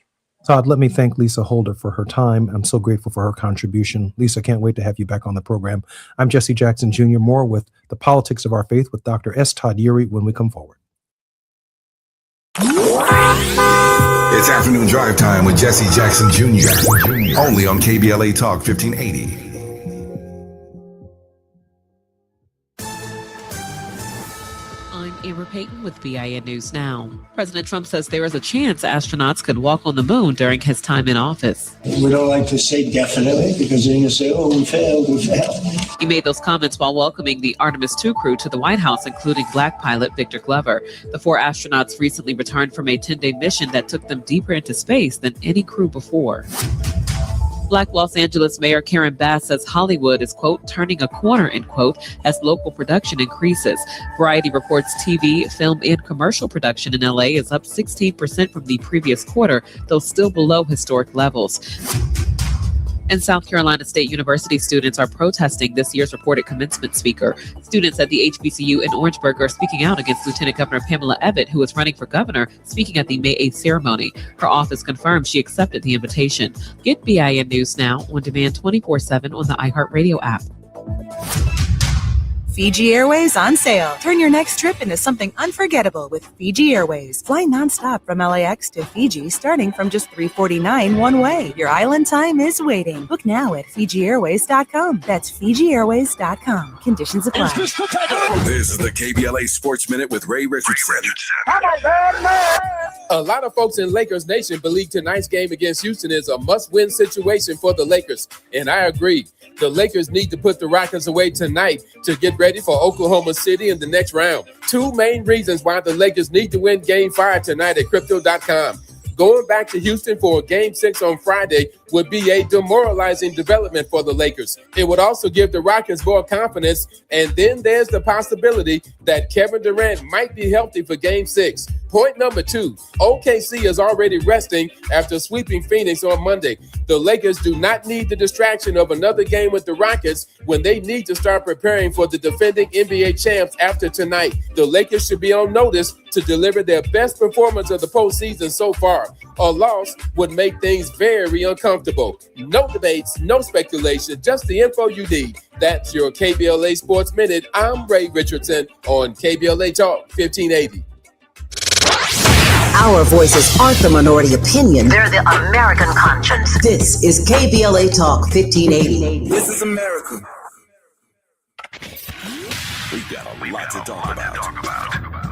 Todd, let me thank Lisa Holder for her time. I'm so grateful for her contribution. Lisa, can't wait to have you back on the program. I'm Jesse Jackson Jr. More with The Politics of Our Faith with Dr. S. Todd Eury when we come forward. It's afternoon drive time with Jesse Jackson Jr. Only on KBLA Talk 1580. I'm Amber Payton with BIN News Now. President Trump says there is a chance astronauts could walk on the moon during his time in office. We don't like to say definitely because then you say, oh, we failed. He made those comments while welcoming the Artemis II crew to the White House, including Black pilot Victor Glover. The 4 astronauts recently returned from a 10-day mission that took them deeper into space than any crew before. Black Los Angeles Mayor Karen Bass says Hollywood is, quote, turning a corner, end quote, as local production increases. Variety reports TV, film, and commercial production in LA is up 16% from the previous quarter, though still below historic levels. And South Carolina State University students are protesting this year's reported commencement speaker. Students at the HBCU in Orangeburg are speaking out against Lieutenant Governor Pamela Abbott, who is running for governor, speaking at the May 8th ceremony. Her office confirmed she accepted the invitation. Get BIN News Now on demand 24/7 on the iHeartRadio app. Fiji Airways on sale. Turn your next trip into something unforgettable with Fiji Airways. Fly nonstop from LAX to Fiji starting from just $349 one way. Your island time is waiting. Book now at FijiAirways.com. That's FijiAirways.com. Conditions apply. This is the KBLA Sports Minute with Ray Richardson. A lot of folks in Lakers Nation believe tonight's game against Houston is a must-win situation for the Lakers, and I agree. The Lakers need to put the Rockets away tonight to get ready for Oklahoma City in the next round. 2 main reasons why the Lakers need to win Game 5 tonight at Crypto.com. Going back to Houston for Game 6 on Friday would be a demoralizing development for the Lakers. It would also give the Rockets more confidence, and then there's the possibility that Kevin Durant might be healthy for Game 6. Point number 2, OKC is already resting after sweeping Phoenix on Monday. The Lakers do not need the distraction of another game with the Rockets when they need to start preparing for the defending NBA champs after tonight. The Lakers should be on notice to deliver their best performance of the postseason so far. A loss would make things very uncomfortable. No debates, no speculation, just the info you need. That's your KBLA Sports Minute. I'm Ray Richardson on KBLA Talk 1580. Our voices aren't the minority opinion. They're the American conscience. This is KBLA Talk 1580. This is America. We've got a lot to talk about.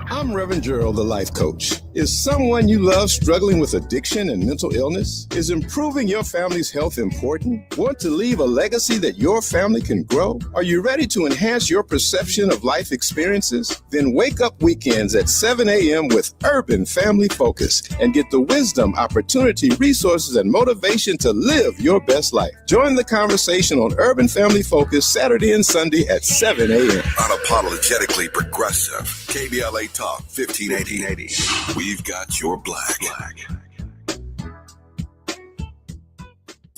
I'm Reverend Gerald, the life coach. Is someone you love struggling with addiction and mental illness? Is improving your family's health important? Want to leave a legacy that your family can grow? Are you ready to enhance your perception of life experiences? Then wake up weekends at 7 a.m. with Urban Family Focus and get the wisdom, opportunity, resources, and motivation to live your best life. Join the conversation on Urban Family Focus Saturday and Sunday at 7 a.m. Unapologetically progressive. KBLA Talk 1580. We've got your black.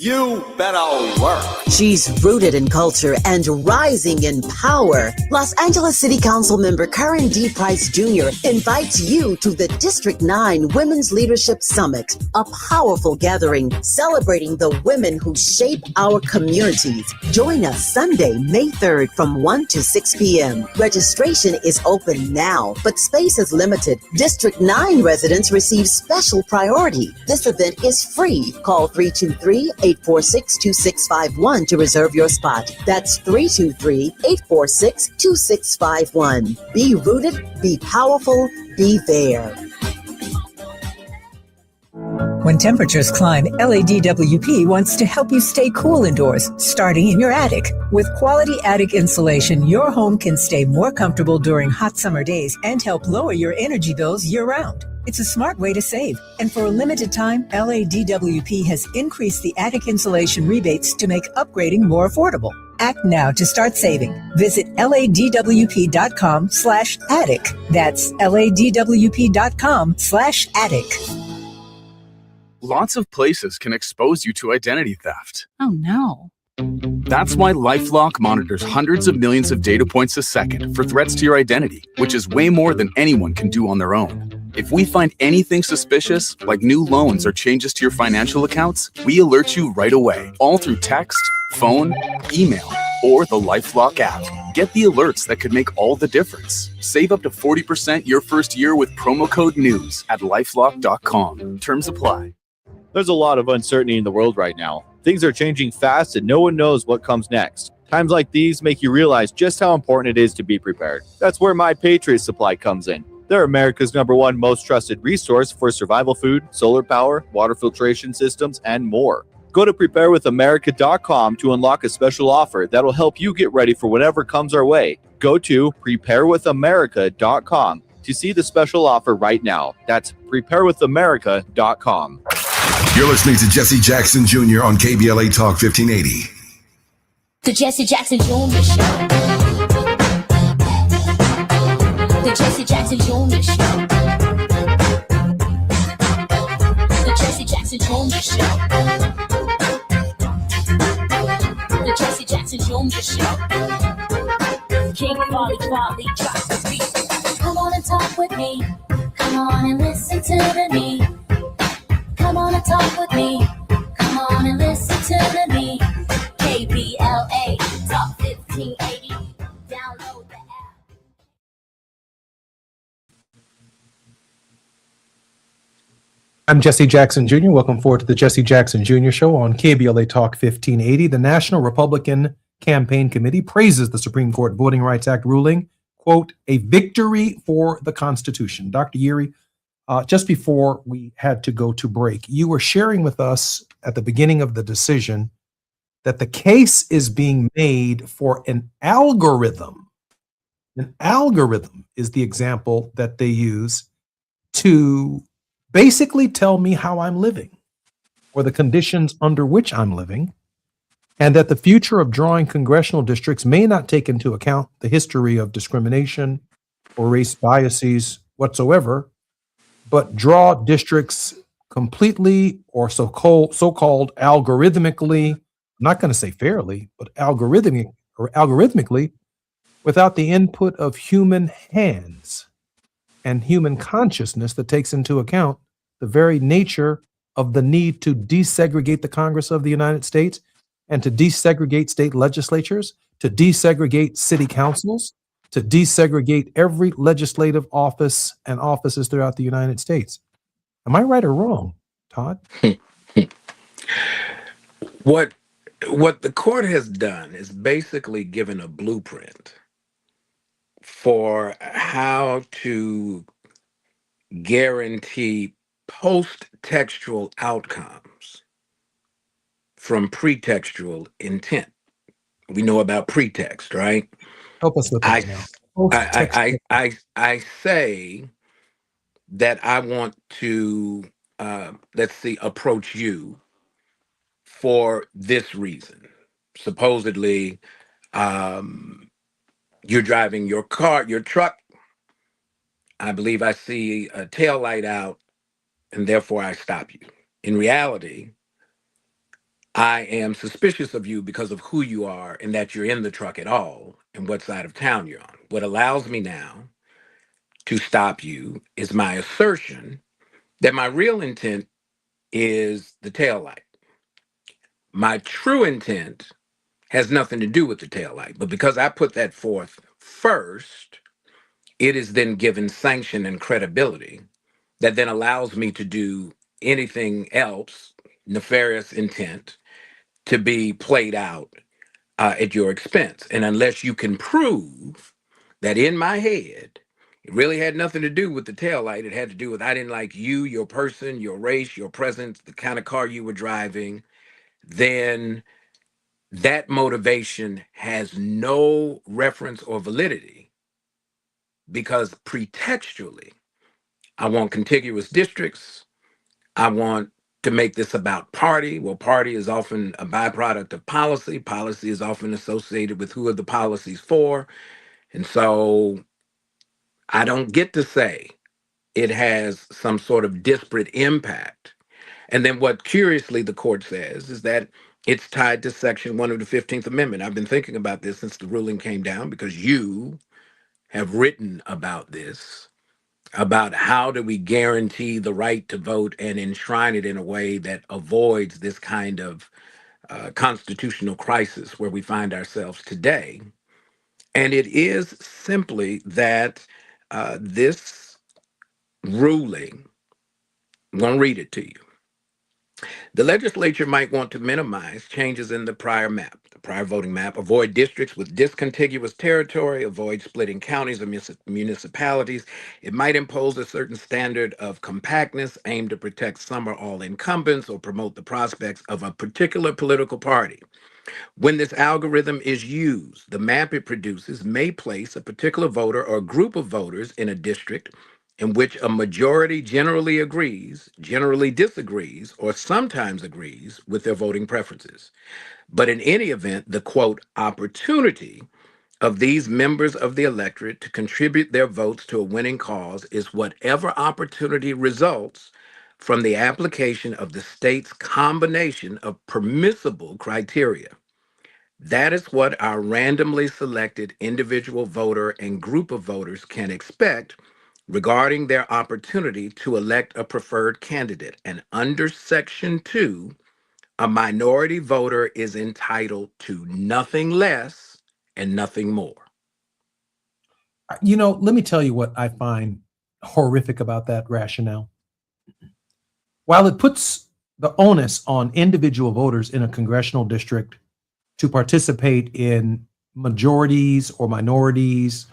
You better work. She's rooted in culture and rising in power. Los Angeles City Council member Karen D. Price Jr. invites you to the District 9 Women's Leadership Summit, a powerful gathering celebrating the women who shape our communities. Join us Sunday, May 3rd from 1 to 6 p.m. Registration is open now, but space is limited. District 9 residents receive special priority. This event is free. Call 323-846-2651 to reserve your spot. That's 323-846-2651. Be rooted, be powerful, be there. When temperatures climb, LADWP wants to help you stay cool indoors, starting in your attic. With quality attic insulation, your home can stay more comfortable during hot summer days and help lower your energy bills year-round. It's a smart way to save. And for a limited time, LADWP has increased the attic insulation rebates to make upgrading more affordable. Act now to start saving. Visit ladwp.com/attic. That's ladwp.com/attic. Lots of places can expose you to identity theft. Oh no. That's why LifeLock monitors hundreds of millions of data points a second for threats to your identity, which is way more than anyone can do on their own. If we find anything suspicious, like new loans or changes to your financial accounts, we alert you right away, all through text, phone, email, or the LifeLock app. Get the alerts that could make all the difference. Save up to 40% your first year with promo code NEWS at LifeLock.com. Terms apply. There's a lot of uncertainty in the world right now. Things are changing fast and no one knows what comes next. Times like these make you realize just how important it is to be prepared. That's where My Patriot Supply comes in. They're America's #1 most trusted resource for survival food, solar power, water filtration systems, and more. Go to preparewithamerica.com to unlock a special offer that'll help you get ready for whatever comes our way. Go to preparewithamerica.com to see the special offer right now. That's preparewithamerica.com. You're listening to Jesse Jackson Jr. on KBLA Talk 1580. The Jesse Jackson Jr. Show. The Jesse Jackson Jr. Show. The Jesse Jackson Jr. Show. The Jesse Jackson Jr. Show. King Volley, drop the beat. Come on and talk with me. Come on and listen to me. Come on and talk with me. Come on and listen to me. KBLA Talk 1580. Download the app. I'm Jesse Jackson Jr. Welcome forward to the Jesse Jackson Jr. Show on KBLA Talk 1580. The National Republican Campaign Committee praises the Supreme Court Voting Rights Act ruling, quote, a victory for the Constitution. Dr. Yeary, just before we had to go to break, you were sharing with us at the beginning of the decision that the case is being made for an algorithm. An algorithm is the example that they use to basically tell me how I'm living or the conditions under which I'm living, and that the future of drawing congressional districts may not take into account the history of discrimination or race biases whatsoever, but draw districts completely or so-called algorithmically, I'm not going to say fairly, but algorithmically without the input of human hands and human consciousness that takes into account the very nature of the need to desegregate the Congress of the United States and to desegregate state legislatures, to desegregate city councils, to desegregate every legislative office and offices throughout the United States. Am I right or wrong, Todd? What the court has done is basically given a blueprint for how to guarantee post-textual outcomes from pretextual intent. We know about pretext, right? Help us with that now. I say that I want to, approach you for this reason. Supposedly, you're driving your truck. I believe I see a tail light out, and therefore I stop you. In reality, I am suspicious of you because of who you are and that you're in the truck at all and what side of town you're on. What allows me now to stop you is my assertion that my real intent is the tail light. My true intent has nothing to do with the tail light, but because I put that forth first, it is then given sanction and credibility that then allows me to do anything else, nefarious intent, to be played out at your expense. And unless you can prove that in my head, it really had nothing to do with the taillight, it had to do with I didn't like you, your person, your race, your presence, the kind of car you were driving, then that motivation has no reference or validity, because pretextually, I want contiguous districts, I want to make this about party. Well, party is often a byproduct of policy. Policy is often associated with who are the policies for. And so I don't get to say it has some sort of disparate impact. And then what curiously the court says is that it's tied to Section 1 of the 15th Amendment. I've been thinking about this since the ruling came down because you have written about this, about how do we guarantee the right to vote and enshrine it in a way that avoids this kind of constitutional crisis where we find ourselves today. And it is simply that this ruling, I'm going to read it to you. The legislature might want to minimize changes in the prior map, the prior voting map, avoid districts with discontiguous territory, avoid splitting counties or municipalities. It might impose a certain standard of compactness aimed to protect some or all incumbents or promote the prospects of a particular political party. When this algorithm is used, the map it produces may place a particular voter or group of voters in a district in which a majority generally agrees, generally disagrees, or sometimes agrees with their voting preferences. But in any event, the quote, opportunity of these members of the electorate to contribute their votes to a winning cause is whatever opportunity results from the application of the state's combination of permissible criteria. That is what our randomly selected individual voter and group of voters can expect regarding their opportunity to elect a preferred candidate. And under Section 2, a minority voter is entitled to nothing less and nothing more. You know, let me tell you what I find horrific about that rationale. While it puts the onus on individual voters in a congressional district to participate in majorities or minorities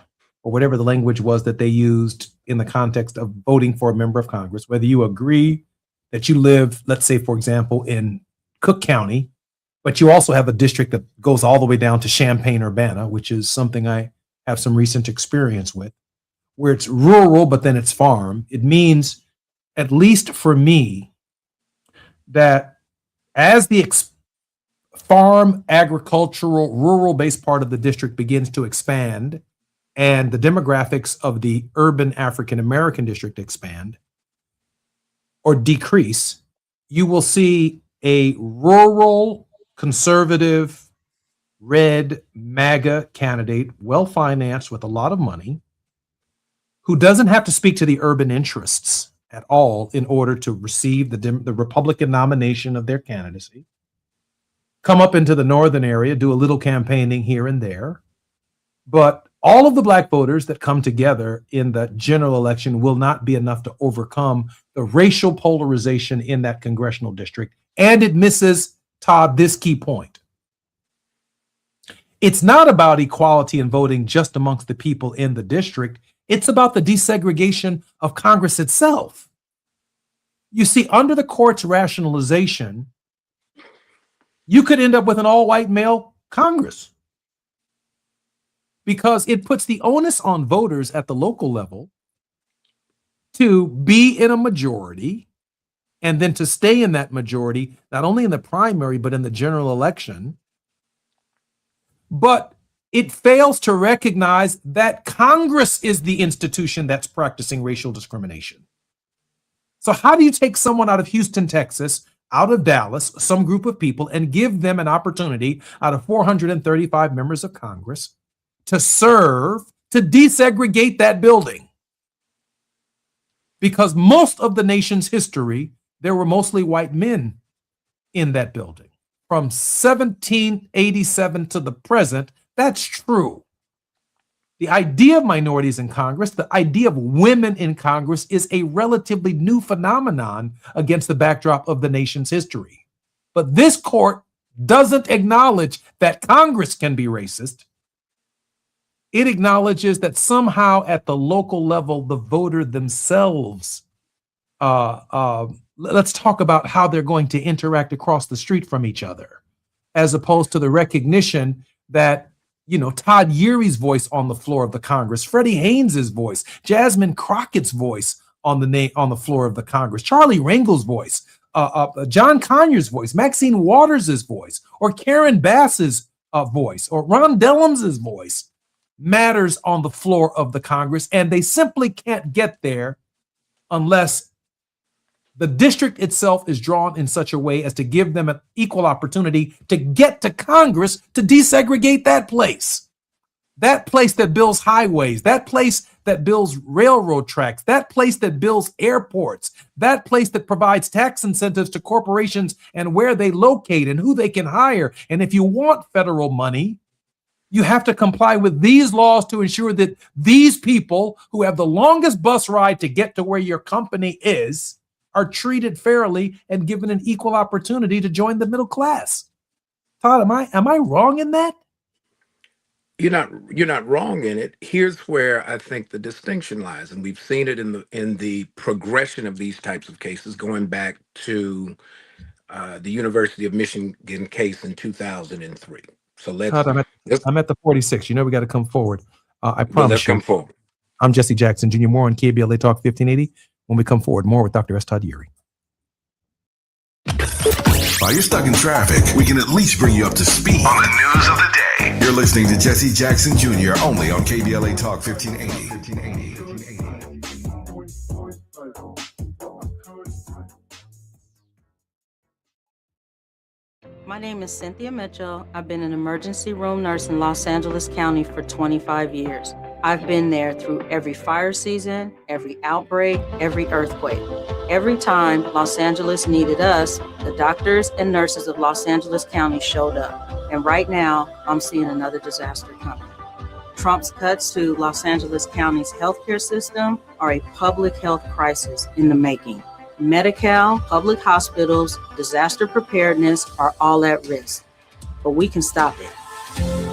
or whatever the language was that they used in the context of voting for a member of Congress, whether you agree that you live, let's say, for example, in Cook County, but you also have a district that goes all the way down to Champaign-Urbana, which is something I have some recent experience with, where it's rural, but then it's farm. It means, at least for me, that as the farm, agricultural, rural-based part of the district begins to expand and the demographics of the urban African-American district expand or decrease, you will see a rural, conservative, red MAGA candidate, well-financed with a lot of money, who doesn't have to speak to the urban interests at all in order to receive the Republican nomination of their candidacy, come up into the northern area, do a little campaigning here and there. But all of the black voters that come together in the general election will not be enough to overcome the racial polarization in that congressional district. And it misses, Todd, this key point. It's not about equality in voting just amongst the people in the district. It's about the desegregation of Congress itself. You see, under the court's rationalization, you could end up with an all-white male Congress because it puts the onus on voters at the local level to be in a majority and then to stay in that majority, not only in the primary, but in the general election. But it fails to recognize that Congress is the institution that's practicing racial discrimination. So how do you take someone out of Houston, Texas, out of Dallas, some group of people, and give them an opportunity out of 435 members of Congress to serve, to desegregate that building? Because most of the nation's history, there were mostly white men in that building. From 1787 to the present, that's true. The idea of minorities in Congress, the idea of women in Congress, is a relatively new phenomenon against the backdrop of the nation's history. But this court doesn't acknowledge that Congress can be racist. It acknowledges that somehow at the local level, the voter themselves, let's talk about how they're going to interact across the street from each other, as opposed to the recognition that, you know, Todd Urey's voice on the floor of the Congress, Freddie Haynes's voice, Jasmine Crockett's voice on the floor of the Congress, Charlie Rangel's voice John Conyers' voice, Maxine Waters' voice, or Karen Bass's voice, or Ron Dellums' voice matters on the floor of the Congress, and they simply can't get there unless the district itself is drawn in such a way as to give them an equal opportunity to get to Congress to desegregate that place. That place that builds highways, that place that builds railroad tracks, that place that builds airports, that place that provides tax incentives to corporations and where they locate and who they can hire. And if you want federal money, you have to comply with these laws to ensure that these people who have the longest bus ride to get to where your company is are treated fairly and given an equal opportunity to join the middle class. Todd, am I wrong in that? You're not wrong in it. Here's where I think the distinction lies, and we've seen it in the progression of these types of cases, going back to the University of Michigan case in 2003. So Todd, I'm at the 46. You know we got to come forward. I promise. Let's come forward. I'm Jesse Jackson Jr. More on KBLA Talk 1580. When we come forward, more with Dr. S. Todd Eury. While you're stuck in traffic, we can at least bring you up to speed on the news of the day. You're listening to Jesse Jackson Jr. only on KBLA Talk 1580. My name is Cynthia Mitchell. I've been an emergency room nurse in Los Angeles County for 25 years. I've been there through every fire season, every outbreak, every earthquake. Every time Los Angeles needed us, the doctors and nurses of Los Angeles County showed up. And right now, I'm seeing another disaster coming. Trump's cuts to Los Angeles County's healthcare system are a public health crisis in the making. Medi-Cal, public hospitals, disaster preparedness are all at risk, but we can stop it.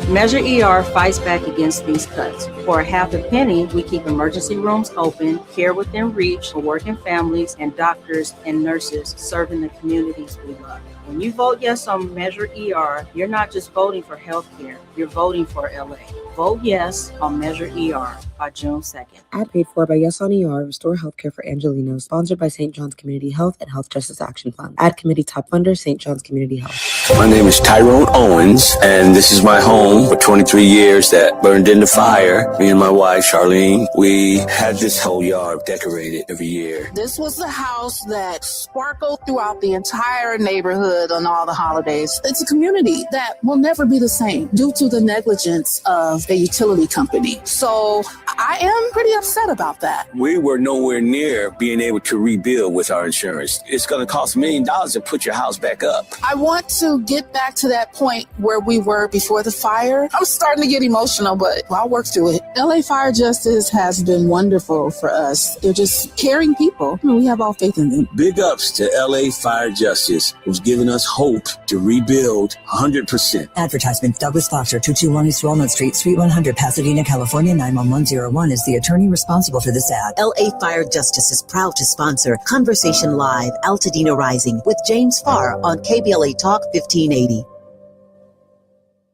Measure ER fights back against these cuts. For a half a penny, we keep emergency rooms open, care within reach for working families, and doctors and nurses serving the communities we love. When you vote yes on Measure ER, you're not just voting for healthcare, you're voting for LA. Vote yes on Measure ER by June 2nd. Ad paid for by Yes on ER, Restore Healthcare for Angelenos, sponsored by St. John's Community Health and Health Justice Action Fund. Ad committee top funder, St. John's Community Health. My name is Tyrone Owens, and this is my home for 23 years that burned in the fire. Me and my wife, Charlene, we had this whole yard decorated every year. This was the house that sparkled throughout the entire neighborhood on all the holidays. It's a community that will never be the same due to the negligence of a utility company. So I am pretty upset about that. We were nowhere near being able to rebuild with our insurance. It's going to cost $1 million to put your house back up. I want to get back to that point where we were before the fire. I'm starting to get emotional, but I'll work through it. LA Fire Justice has been wonderful for us. They're just caring people. We have all faith in them. Big ups to LA Fire Justice, who's given us hope to rebuild 100%. Advertisement. Douglas Foster, 221 East Walnut Street, Suite 100, Pasadena, California, 91101 is the attorney responsible for this ad. LA Fire Justice is proud to sponsor Conversation Live, Altadena Rising with James Farr on KBLA Talk 1580.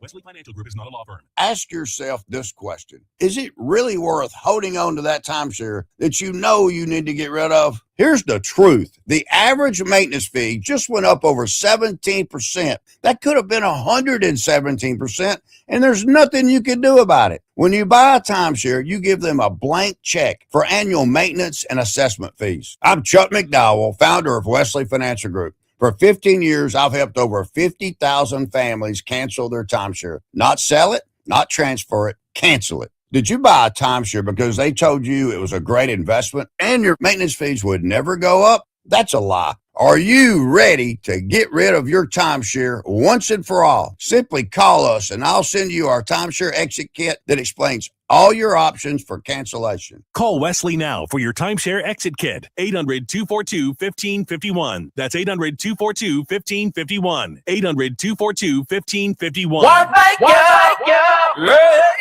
Wesley Financial Group is not a law firm. Ask yourself this question. Is it really worth holding on to that timeshare that you know you need to get rid of? Here's the truth. The average maintenance fee just went up over 17%. That could have been 117%, and there's nothing you can do about it. When you buy a timeshare, you give them a blank check for annual maintenance and assessment fees. I'm Chuck McDowell, founder of Wesley Financial Group. For 15 years, I've helped over 50,000 families cancel their timeshare. Not sell it, not transfer it, cancel it. Did you buy a timeshare because they told you it was a great investment and your maintenance fees would never go up? That's a lie. Are you ready to get rid of your timeshare once and for all? Simply call us and I'll send you our timeshare exit kit that explains all your options for cancellation. Call Wesley now for your timeshare exit kit. 800-242-1551. That's 800-242-1551. 800-242-1551.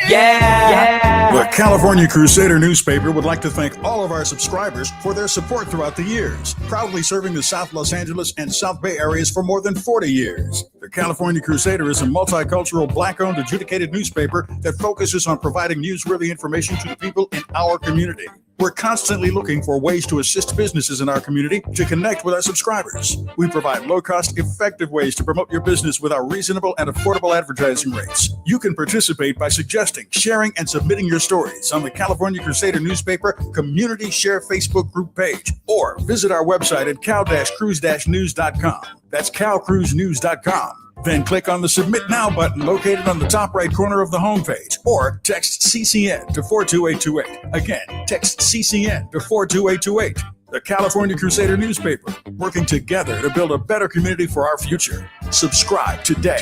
Yeah. The California Crusader newspaper would like to thank all of our subscribers for their support throughout the years, proudly serving the South Los Angeles and South Bay areas for more than 40 years. The California Crusader is a multicultural, Black-owned, adjudicated newspaper that focuses on providing newsworthy information to the people in our community. We're constantly looking for ways to assist businesses in our community to connect with our subscribers. We provide low-cost, effective ways to promote your business with our reasonable and affordable advertising rates. You can participate by suggesting, sharing, and submitting your stories on the California Crusader newspaper Community Share Facebook group page, or visit our website at cal-cruise-news.com. That's calcruisenews.com. Then click on the Submit Now button located on the top right corner of the homepage, or text CCN to 42828. Again, text CCN to 42828. The California Crusader newspaper, working together to build a better community for our future. Subscribe today.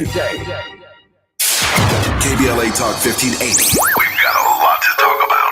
KBLA Talk 1580. We've got a lot to talk about.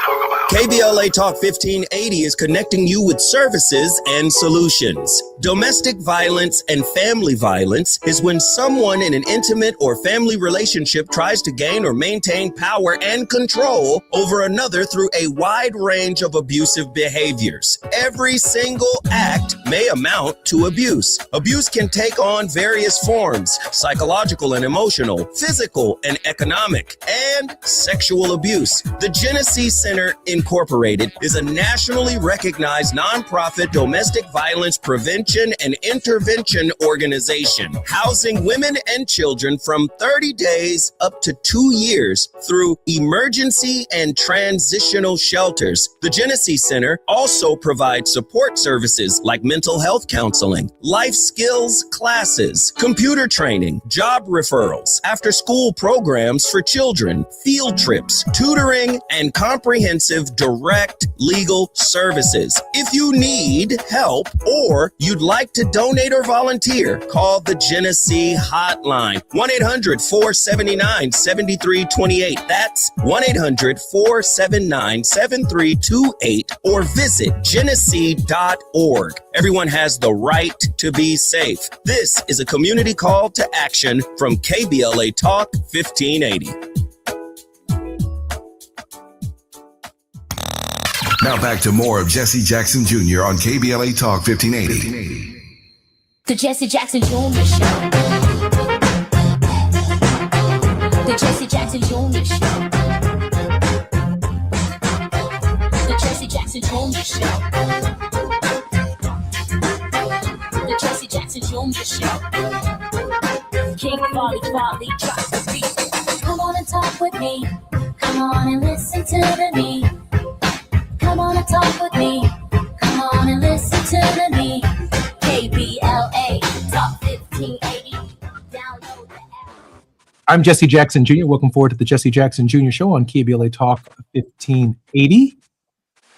KBLA Talk 1580 is connecting you with services and solutions. Domestic violence and family violence is when someone in an intimate or family relationship tries to gain or maintain power and control over another through a wide range of abusive behaviors. Every single act may amount to abuse. Abuse can take on various forms: psychological and emotional, physical and economic, and sexual abuse. The Genesee Center Incorporated is a nationally recognized nonprofit domestic violence prevention and intervention organization, housing women and children from 30 days up to 2 years through emergency and transitional shelters. The Genesee Center also provides support services like mental health counseling, life skills classes, computer training, job referrals, after-school programs for children, field trips, tutoring, and comprehensive direct legal services. If you need help or you'd like to donate or volunteer, call the Genesee Hotline, 1-800-479-7328. That's 1-800-479-7328, or visit genesee.org. Everyone has the right to be safe. This is a community call to action from KBLA Talk 1580. Now back to more of Jesse Jackson Jr. on KBLA Talk 1580. The Jesse Jackson Jr. Show. The Jesse Jackson Jr. Show. The Jesse Jackson Jr. Show. The Jesse Jackson Jr. Show. King Folly drops the beat. Come on and talk with me. Come on and listen to the me. Come on and talk with me. Come on and listen to the me. KBLA Talk 1580. Download the app. I'm Jesse Jackson Jr. Welcome forward to the Jesse Jackson Jr. Show on KBLA Talk 1580.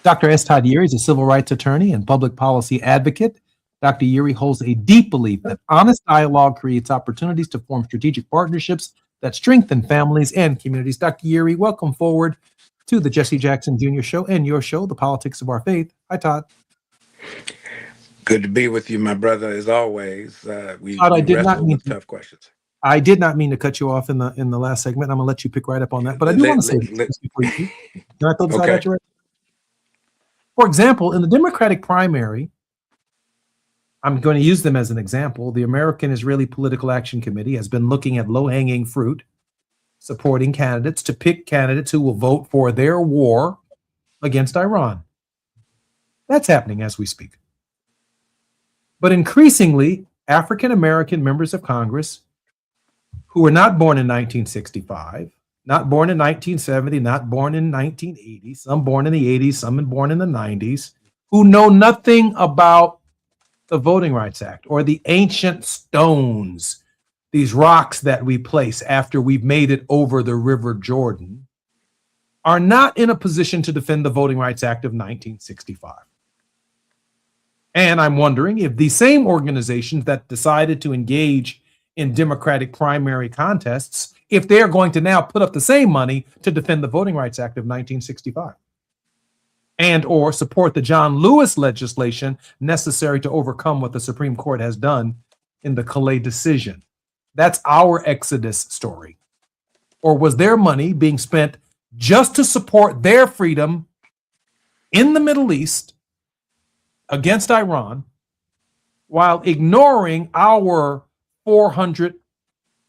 Dr. S. Todd Yeary is a civil rights attorney and public policy advocate. Dr. Yeary holds a deep belief that honest dialogue creates opportunities to form strategic partnerships that strengthen families and communities. Dr. Yeary, welcome forward to the Jesse Jackson Jr. Show and your show, The Politics of Our Faith. Hi, Todd. Good to be with you, my brother, as always. Todd, I did not mean tough questions. I did not mean to cut you off in the last segment. I'm going to let you pick right up on that. But I do want to say this before you do. Can I throw this out at you right? For example, in the Democratic primary, I'm going to use them as an example. The American Israeli Political Action Committee has been looking at low-hanging fruit, supporting candidates to pick candidates who will vote for their war against Iran. That's happening as we speak. But increasingly, African American members of Congress who were not born in 1965, not born in 1970, not born in 1980, some born in the 80s, some born in the 90s, who know nothing about the Voting Rights Act or the ancient stones, these rocks that we place after we've made it over the River Jordan, are not in a position to defend the Voting Rights Act of 1965. And I'm wondering if the same organizations that decided to engage in Democratic primary contests, if they're going to now put up the same money to defend the Voting Rights Act of 1965 and or support the John Lewis legislation necessary to overcome what the Supreme Court has done in the Calais decision. That's our Exodus story. Or was their money being spent just to support their freedom in the Middle East against Iran while ignoring our 400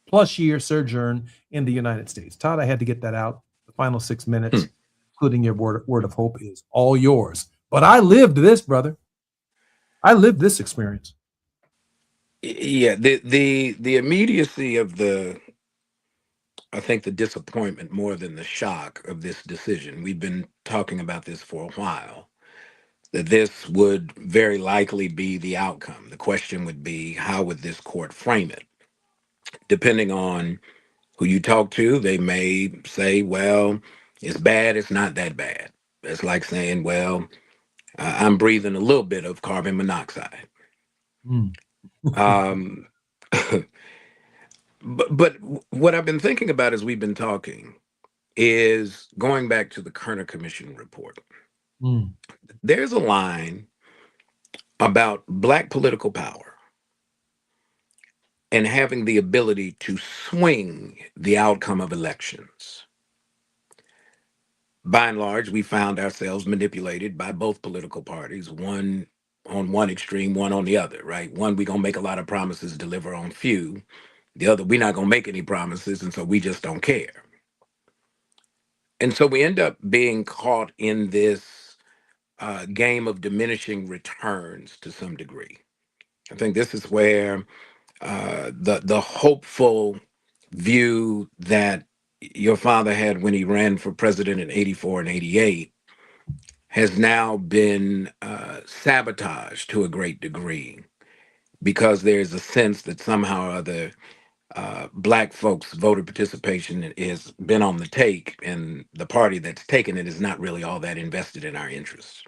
plus year sojourn in the United States? Todd, I had to get that out. The final 6 minutes. including your word of hope, is all yours. But I lived this, brother. I lived this experience. Yeah, the immediacy of I think the disappointment more than the shock of this decision. We've been talking about this for a while, that this would very likely be the outcome. The question would be, how would this court frame it? Depending on who you talk to, they may say, well, it's bad, it's not that bad. It's like saying, well, I'm breathing a little bit of carbon monoxide. Um, but what I've been thinking about as we've been talking is going back to the Kerner Commission report. There's a line about Black political power and having the ability to swing the outcome of elections. By and large, we found ourselves manipulated by both political parties, one on one extreme, one on the other, right? One, we're going to make a lot of promises, deliver on few. The other, we're not going to make any promises, and so we just don't care. And so we end up being caught in this game of diminishing returns to some degree. I think this is where the hopeful view that your father had when he ran for president in 84 and 88 has now been sabotaged to a great degree, because there's a sense that somehow or other Black folks' voter participation has been on the take, and the party that's taken it is not really all that invested in our interests.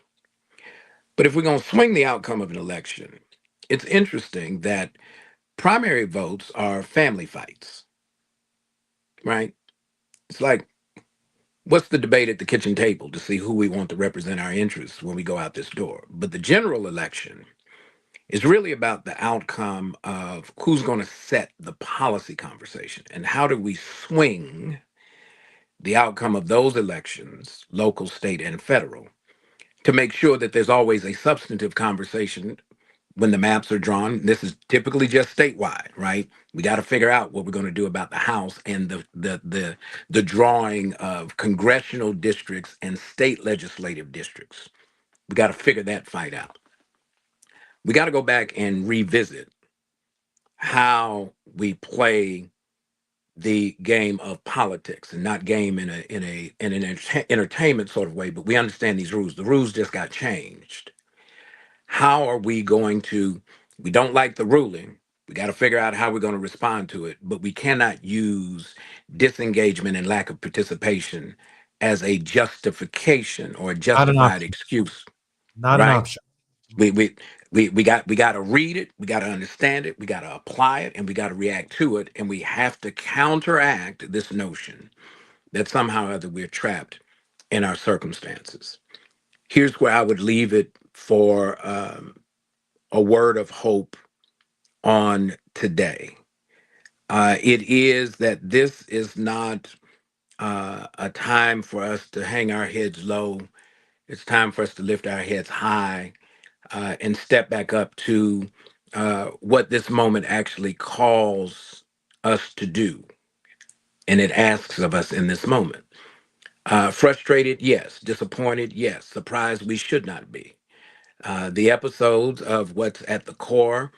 But if we're going to swing the outcome of an election, it's interesting that primary votes are family fights, right? It's like, what's the debate at the kitchen table to see who we want to represent our interests when we go out this door? But the general election is really about the outcome of who's going to set the policy conversation, and how do we swing the outcome of those elections, local, state, and federal, to make sure that there's always a substantive conversation when the maps are drawn. This is typically just statewide, right? We got to figure out what we're going to do about the House and the drawing of congressional districts and state legislative districts. We got to figure that fight out. We got to go back and revisit how we play the game of politics, and not game in an entertainment sort of way, but we understand these rules. The rules just got changed. How are we going to, we don't like the ruling, we got to figure out how we're going to respond to it, but we cannot use disengagement and lack of participation as a justification or a justified excuse. Not an option. We got to read it, we got to understand it, we got to apply it, and we got to react to it, and we have to counteract this notion that somehow or other we're trapped in our circumstances. Here's where I would leave it for a word of hope on today. It is that this is not a time for us to hang our heads low. It's time for us to lift our heads high and step back up to what this moment actually calls us to do, and it asks of us in this moment. Frustrated, yes. Disappointed, yes. Surprised, we should not be. The episodes of what's at the core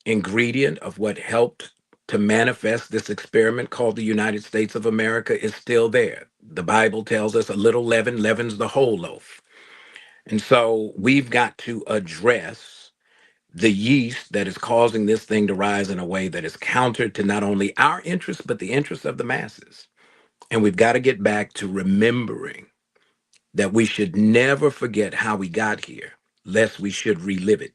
ingredient of what helped to manifest this experiment called the United States of America is still there. The Bible tells us a little leaven leavens the whole loaf. And so we've got to address the yeast that is causing this thing to rise in a way that is counter to not only our interests, but the interests of the masses. And we've got to get back to remembering that we should never forget how we got here, lest we should relive it.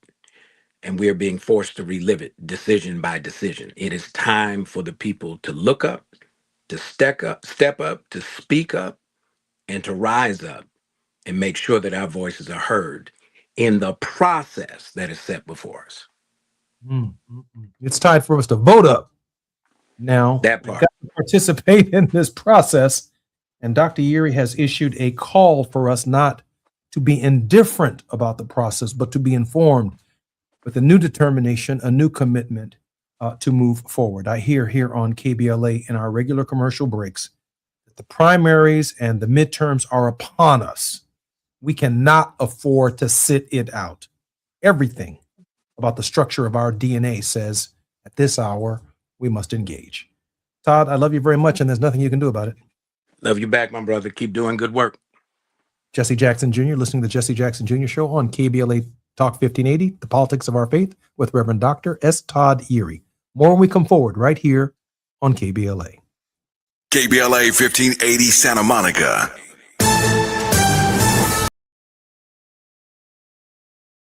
And we're being forced to relive it decision by decision. It is time for the people to look up, to step up, to speak up, and to rise up and make sure that our voices are heard in the process that is set before us. It's time for us to vote up. Now, that part. We've got to participate in this process. And Dr. Yeary has issued a call for us not to be indifferent about the process, but to be informed with a new determination, a new commitment to move forward. I hear here on KBLA in our regular commercial breaks the primaries and the midterms are upon us. We cannot afford to sit it out. Everything about the structure of our DNA says at this hour, we must engage. Todd, I love you very much, and there's nothing you can do about it. Love you back, my brother. Keep doing good work. Jesse Jackson Jr., listening to the Jesse Jackson Jr. Show on KBLA Talk 1580, The Politics of Our Faith, with Reverend Dr. S. Todd Erie. More when we come forward right here on KBLA. KBLA 1580 Santa Monica.